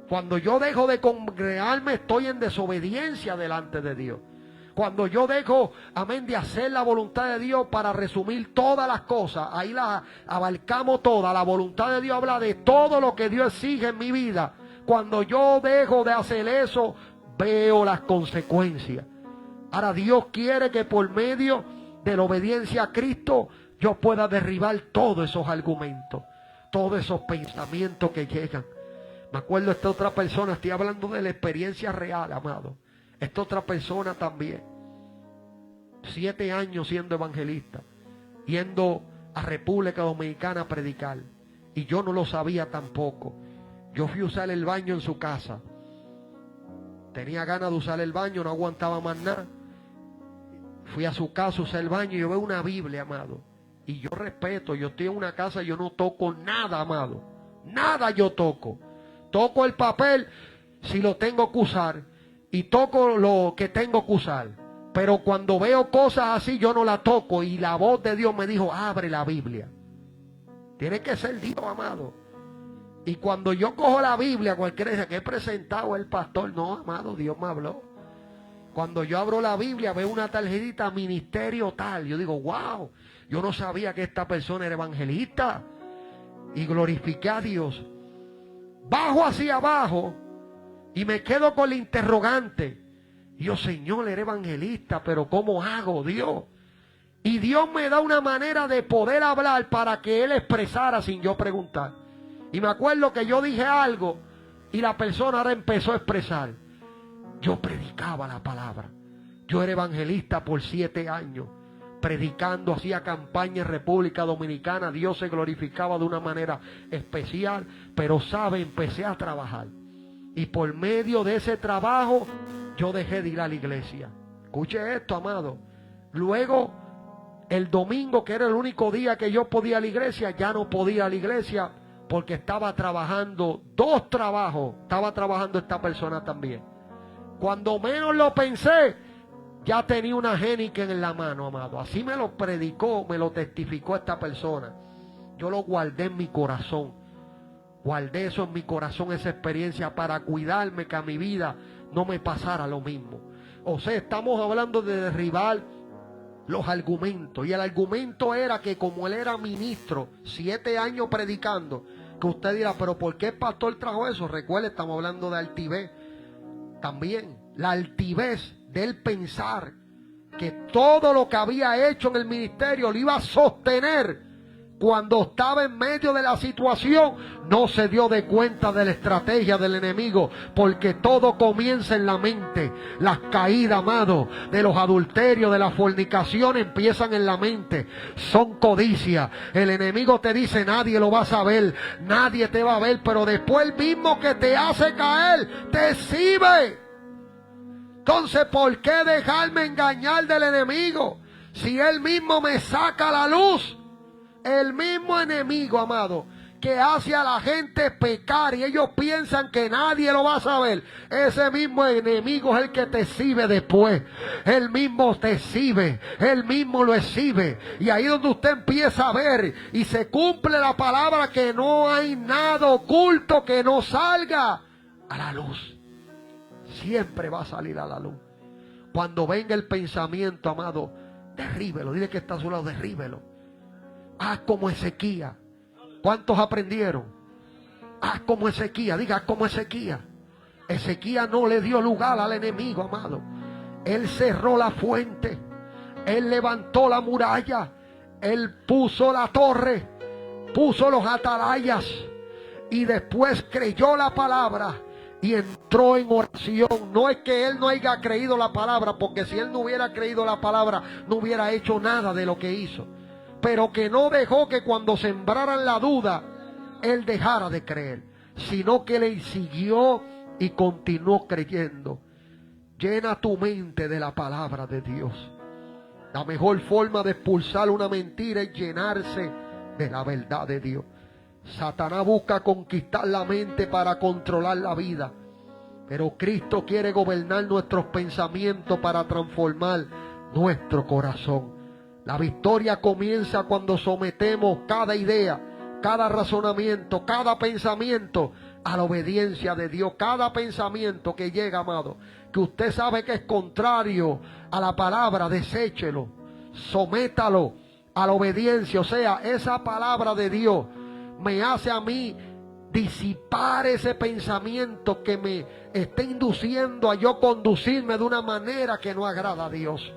S1: Cuando yo dejo de congregarme, estoy en desobediencia delante de Dios. Cuando yo dejo, amén, de hacer la voluntad de Dios, para resumir todas las cosas, ahí las abarcamos todas. La voluntad de Dios habla de todo lo que Dios exige en mi vida. Cuando yo dejo de hacer eso, veo las consecuencias. Ahora Dios quiere que por medio de la obediencia a Cristo yo pueda derribar todos esos argumentos, todos esos pensamientos que llegan. Me acuerdo esta otra persona, estoy hablando de la experiencia real, amado. Esta otra persona también, 7 años siendo evangelista, yendo a República Dominicana a predicar, y yo no lo sabía tampoco. Yo fui a usar el baño en su casa, tenía ganas de usar el baño, no aguantaba más nada. Fui a su casa a usar el baño y yo veo una Biblia, amado. Y yo respeto, yo estoy en una casa, yo no toco nada, amado. Nada yo toco. Toco el papel si lo tengo que usar y toco lo que tengo que usar. Pero cuando veo cosas así yo no la toco, y la voz de Dios me dijo, abre la Biblia. Tiene que ser Dios, amado. Y cuando yo cojo la Biblia, cualquiera dice que he presentado el pastor. No, amado, Dios me habló. Cuando yo abro la Biblia, veo una tarjetita, ministerio tal. Yo digo, wow, yo no sabía que esta persona era evangelista. Y glorifiqué a Dios. Bajo hacia abajo y me quedo con el interrogante. Y yo, Señor, eres evangelista, pero ¿cómo hago, Dios? Y Dios me da una manera de poder hablar para que Él expresara sin yo preguntar. Y me acuerdo que yo dije algo y la persona ahora empezó a expresar. Yo predicaba la palabra. Yo era evangelista por 7 años. Predicando, hacía campaña en República Dominicana. Dios se glorificaba de una manera especial. Pero sabe, empecé a trabajar. Y por medio de ese trabajo, yo dejé de ir a la iglesia. Escuche esto, amado. Luego, el domingo, que era el único día que yo podía ir a la iglesia, ya no podía ir a la iglesia porque estaba trabajando 2 trabajos. Estaba trabajando esta persona también. Cuando menos lo pensé, ya tenía una Heineken en la mano, amado. Así me lo predicó, me lo testificó esta persona. Yo lo guardé en mi corazón. Guardé eso en mi corazón, esa experiencia, para cuidarme que a mi vida no me pasara lo mismo. O sea, estamos hablando de derribar los argumentos. Y el argumento era que como él era ministro, 7 años predicando, que usted dirá, pero ¿por qué el pastor trajo eso? Recuerde, estamos hablando de altivez. También la altivez de él pensar que todo lo que había hecho en el ministerio lo iba a sostener cuando estaba en medio de la situación. No se dio de cuenta de la estrategia del enemigo, porque todo comienza en la mente. Las caídas, amado, de los adulterios, de la fornicación, empiezan en la mente. Son codicia. El enemigo te dice, nadie lo va a saber, nadie te va a ver, pero después el mismo que te hace caer, te exhibe. Entonces, ¿por qué dejarme engañar del enemigo? Si él mismo me saca a la luz. El mismo enemigo, amado, que hace a la gente pecar y ellos piensan que nadie lo va a saber. Ese mismo enemigo es el que te exhibe después. Él mismo te exhibe, él mismo lo exhibe. Y ahí donde usted empieza a ver y se cumple la palabra, que no hay nada oculto que no salga a la luz. Siempre va a salir a la luz. Cuando venga el pensamiento, amado, derríbelo. Dile que está a su lado, derríbelo. Haz como Ezequías. ¿Cuántos aprendieron? Haz como Ezequías. Diga, haz como Ezequías. Ezequías no le dio lugar al enemigo, amado. Él cerró la fuente. Él levantó la muralla. Él puso la torre. Puso los atalayas. Y después creyó la palabra. Y entró en oración. No es que él no haya creído la palabra, porque si él no hubiera creído la palabra, no hubiera hecho nada de lo que hizo. Pero que no dejó que cuando sembraran la duda, él dejara de creer, sino que le siguió y continuó creyendo. Llena tu mente de la palabra de Dios. La mejor forma de expulsar una mentira es llenarse de la verdad de Dios. Satanás busca conquistar la mente para controlar la vida. Pero Cristo quiere gobernar nuestros pensamientos para transformar nuestro corazón. La victoria comienza cuando sometemos cada idea, cada razonamiento, cada pensamiento a la obediencia de Dios. Cada pensamiento que llega, amado, que usted sabe que es contrario a la palabra, deséchelo, sométalo a la obediencia. O sea, esa palabra de Dios me hace a mí disipar ese pensamiento que me está induciendo a yo conducirme de una manera que no agrada a Dios.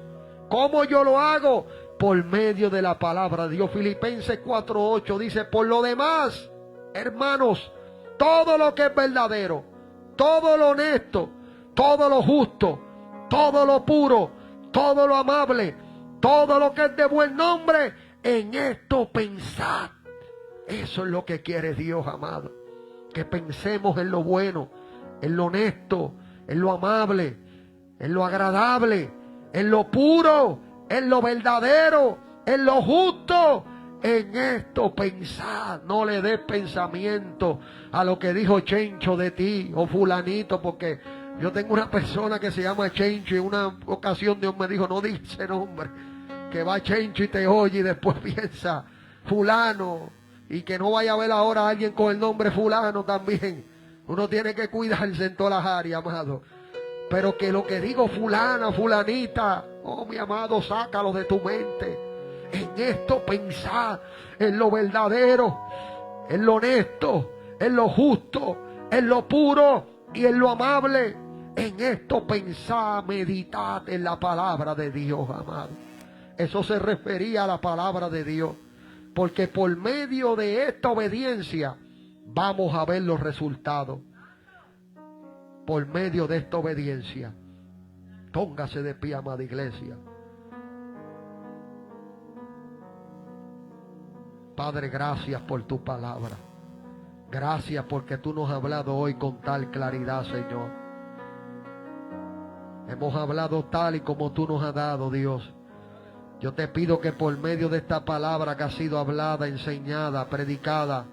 S1: ¿Cómo yo lo hago? Por medio de la palabra de Dios. Filipenses 4:8 dice: por lo demás, hermanos, todo lo que es verdadero, todo lo honesto, todo lo justo, todo lo puro, todo lo amable, todo lo que es de buen nombre, en esto pensad. Eso es lo que quiere Dios, amado. Que pensemos en lo bueno, en lo honesto, en lo amable, en lo agradable, en lo puro, en lo verdadero, en lo justo. En esto pensad. No le des pensamiento a lo que dijo Chencho de ti o fulanito, porque yo tengo una persona que se llama Chencho y en una ocasión Dios me dijo: no dice nombre, que va Chencho y te oye y después piensa fulano, y que no vaya a ver ahora a alguien con el nombre fulano también. Uno tiene que cuidarse en todas las áreas, amado. Pero que lo que digo fulana, fulanita, oh mi amado, sácalo de tu mente. En esto pensad, en lo verdadero, en lo honesto, en lo justo, en lo puro y en lo amable. En esto pensad, meditad en la palabra de Dios, amado. Eso se refería a la palabra de Dios. Porque por medio de esta obediencia vamos a ver los resultados. Por medio de esta obediencia. Póngase de pie, amada iglesia. Padre, gracias por tu palabra. Gracias porque tú nos has hablado hoy con tal claridad, Señor. Hemos hablado tal y como tú nos has dado, Dios. Yo te pido que por medio de esta palabra que ha sido hablada, enseñada, predicada,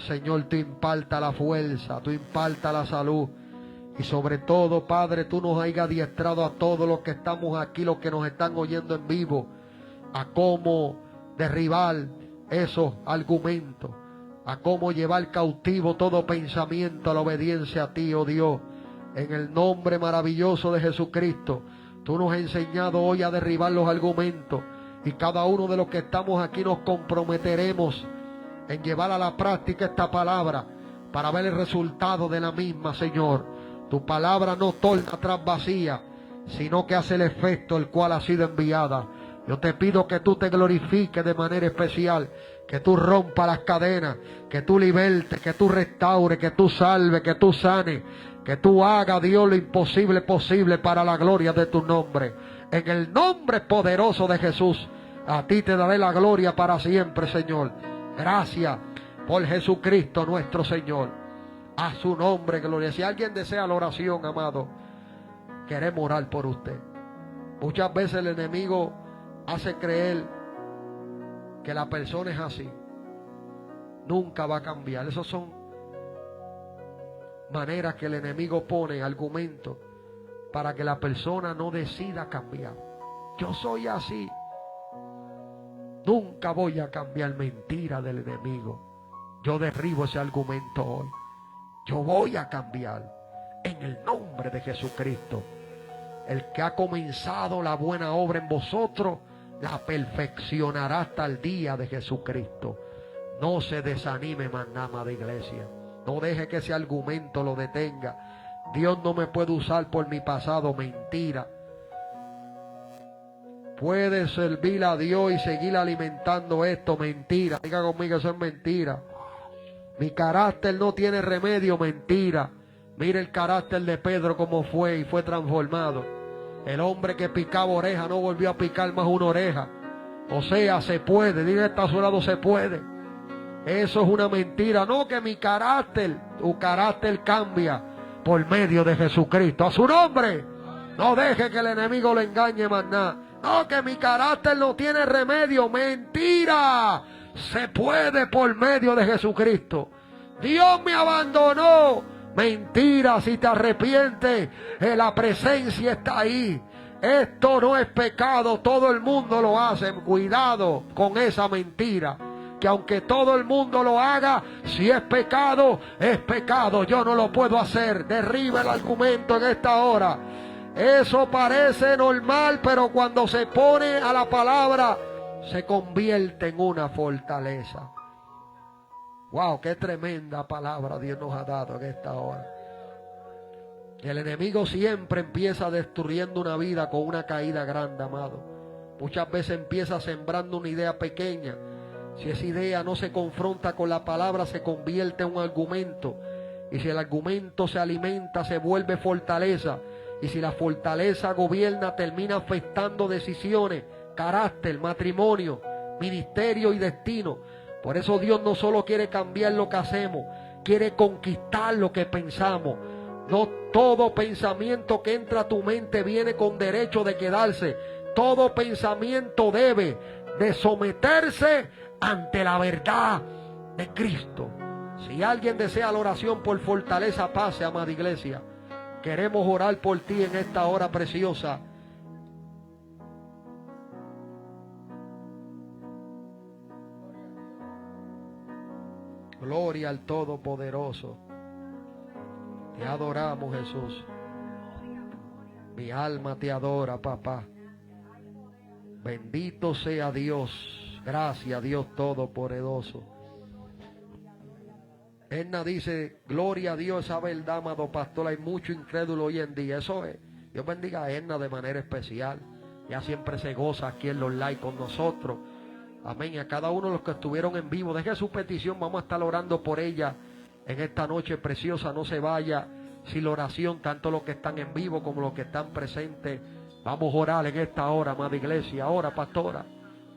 S1: Señor, tú imparta la fuerza, tú imparta la salud. Y sobre todo, Padre, tú nos hayas adiestrado a todos los que estamos aquí, los que nos están oyendo en vivo, a cómo derribar esos argumentos, a cómo llevar cautivo todo pensamiento a la obediencia a ti, oh Dios. En el nombre maravilloso de Jesucristo, tú nos has enseñado hoy a derribar los argumentos, y cada uno de los que estamos aquí nos comprometeremos en llevar a la práctica esta palabra para ver el resultado de la misma, Señor. Tu palabra no torna atrás vacía, sino que hace el efecto el cual ha sido enviada. Yo te pido que tú te glorifiques de manera especial, que tú rompas las cadenas, que tú libertes, que tú restaures, que tú salves, que tú sanes, que tú hagas, Dios, lo imposible posible para la gloria de tu nombre. En el nombre poderoso de Jesús, a ti te daré la gloria para siempre, Señor. Gracias por Jesucristo nuestro Señor. A su nombre, gloria. Si alguien desea la oración, amado, queremos orar por usted. Muchas veces el enemigo hace creer que la persona es así. Nunca va a cambiar. Esas son maneras que el enemigo pone, argumentos, para que la persona no decida cambiar. Yo soy así. Nunca voy a cambiar. Mentira del enemigo. Yo derribo ese argumento hoy. Yo voy a cambiar en el nombre de Jesucristo. El que ha comenzado la buena obra en vosotros, la perfeccionará hasta el día de Jesucristo. No se desanime, manama de iglesia. No deje que ese argumento lo detenga. Dios no me puede usar por mi pasado. Mentira. Puede servir a Dios y seguir alimentando esto. Mentira. Diga conmigo, eso es mentira. Mi carácter no tiene remedio. Mentira. Mire el carácter de Pedro como fue y fue transformado. El hombre que picaba oreja no volvió a picar más una oreja. O sea, se puede. Diga, está a su lado, se puede. Eso es una mentira. No, que mi carácter, tu carácter cambia por medio de Jesucristo. A su nombre. No deje que el enemigo lo engañe más nada. No, que mi carácter no tiene remedio. Mentira. Se puede por medio de Jesucristo. Dios me abandonó, Mentira, si te arrepientes, la presencia está ahí. Esto no es pecado, todo el mundo lo hace. Cuidado con esa mentira, que aunque todo el mundo lo haga, si es pecado, es pecado. Yo no lo puedo hacer. Derriba el argumento en esta hora. Eso parece normal, pero cuando se pone a la palabra, se convierte en una fortaleza. Wow, qué tremenda palabra Dios nos ha dado en esta hora. El enemigo siempre empieza destruyendo una vida con una caída grande, amado. Muchas veces empieza sembrando una idea pequeña. Si esa idea no se confronta con la palabra, se convierte en un argumento. Y si el argumento se alimenta, se vuelve fortaleza. Y si la fortaleza gobierna, termina afectando decisiones, carácter, matrimonio, ministerio y destino. Por eso Dios no solo quiere cambiar lo que hacemos, quiere conquistar lo que pensamos. No todo pensamiento que entra a tu mente viene con derecho de quedarse. Todo pensamiento debe de someterse ante la verdad de Cristo. Si alguien desea la oración por fortaleza, pase, amada iglesia. Queremos orar por ti en esta hora preciosa. Gloria al Todopoderoso. Te adoramos, Jesús. Mi alma te adora, papá. Bendito sea Dios. Gracias, Dios Todopoderoso. Edna dice, gloria a Dios, esa verdad, amado pastor. Hay mucho incrédulo hoy en día. Eso es. Dios bendiga a Edna de manera especial. Ya siempre se goza aquí en los live con nosotros. Amén. A cada uno de los que estuvieron en vivo, deje su petición. Vamos a estar orando por ella en esta noche preciosa. No se vaya sin la oración, tanto los que están en vivo como los que están presentes. Vamos a orar en esta hora, amada iglesia. Ahora, pastora,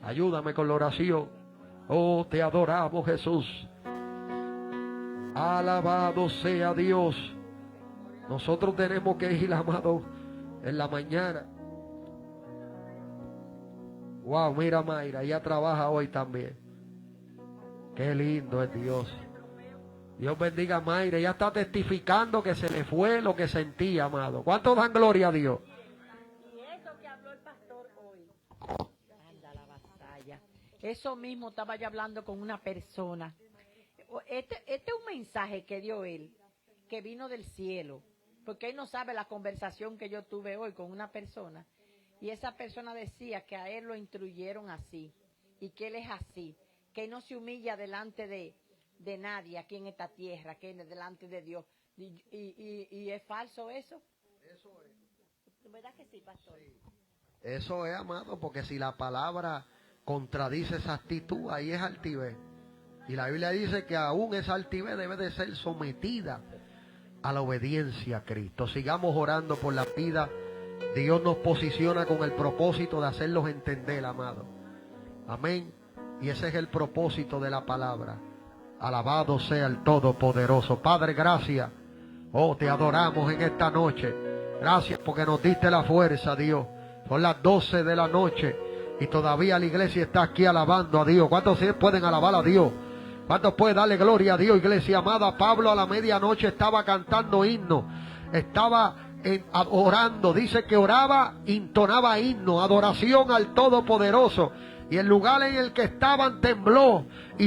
S1: ayúdame con la oración. Oh, te adoramos, Jesús. Alabado sea Dios. Nosotros tenemos que ir, amado, en la mañana. Wow, mira Mayra, ella trabaja hoy también. Qué lindo es Dios. Dios bendiga a Mayra, ella está testificando que se le fue lo que sentía, amado. ¿Cuántos dan gloria a Dios?
S2: Y eso que habló el pastor hoy. Anda la vasalla. Eso mismo estaba yo hablando con una persona. Este es un mensaje que dio él, que vino del cielo. Porque él no sabe la conversación que yo tuve hoy con una persona. Y esa persona decía que a él lo instruyeron así, y que él es así, que él no se humilla delante de nadie aquí en esta tierra, que es delante de Dios. ¿Y es falso eso?
S1: Eso es.
S2: ¿Verdad que sí, pastor? Sí.
S1: Eso es, amado, porque si la palabra contradice esa actitud, ahí es altivez. Y la Biblia dice que aún esa altivez debe de ser sometida a la obediencia a Cristo. Sigamos orando por la vida. Dios nos posiciona con el propósito de hacerlos entender, amado. Amén. Y ese es el propósito de la palabra. Alabado sea el Todopoderoso. Padre, gracias. Oh, te adoramos en esta noche. Gracias porque nos diste la fuerza, Dios. Son las 12 de la noche y todavía la iglesia está aquí alabando a Dios. ¿Cuántos pueden alabar a Dios? ¿Cuántos pueden darle gloria a Dios, iglesia amada? Pablo a la medianoche estaba cantando himno. Estaba orando, dice que oraba, intonaba himno, adoración al Todopoderoso. Y el lugar en el que estaban tembló y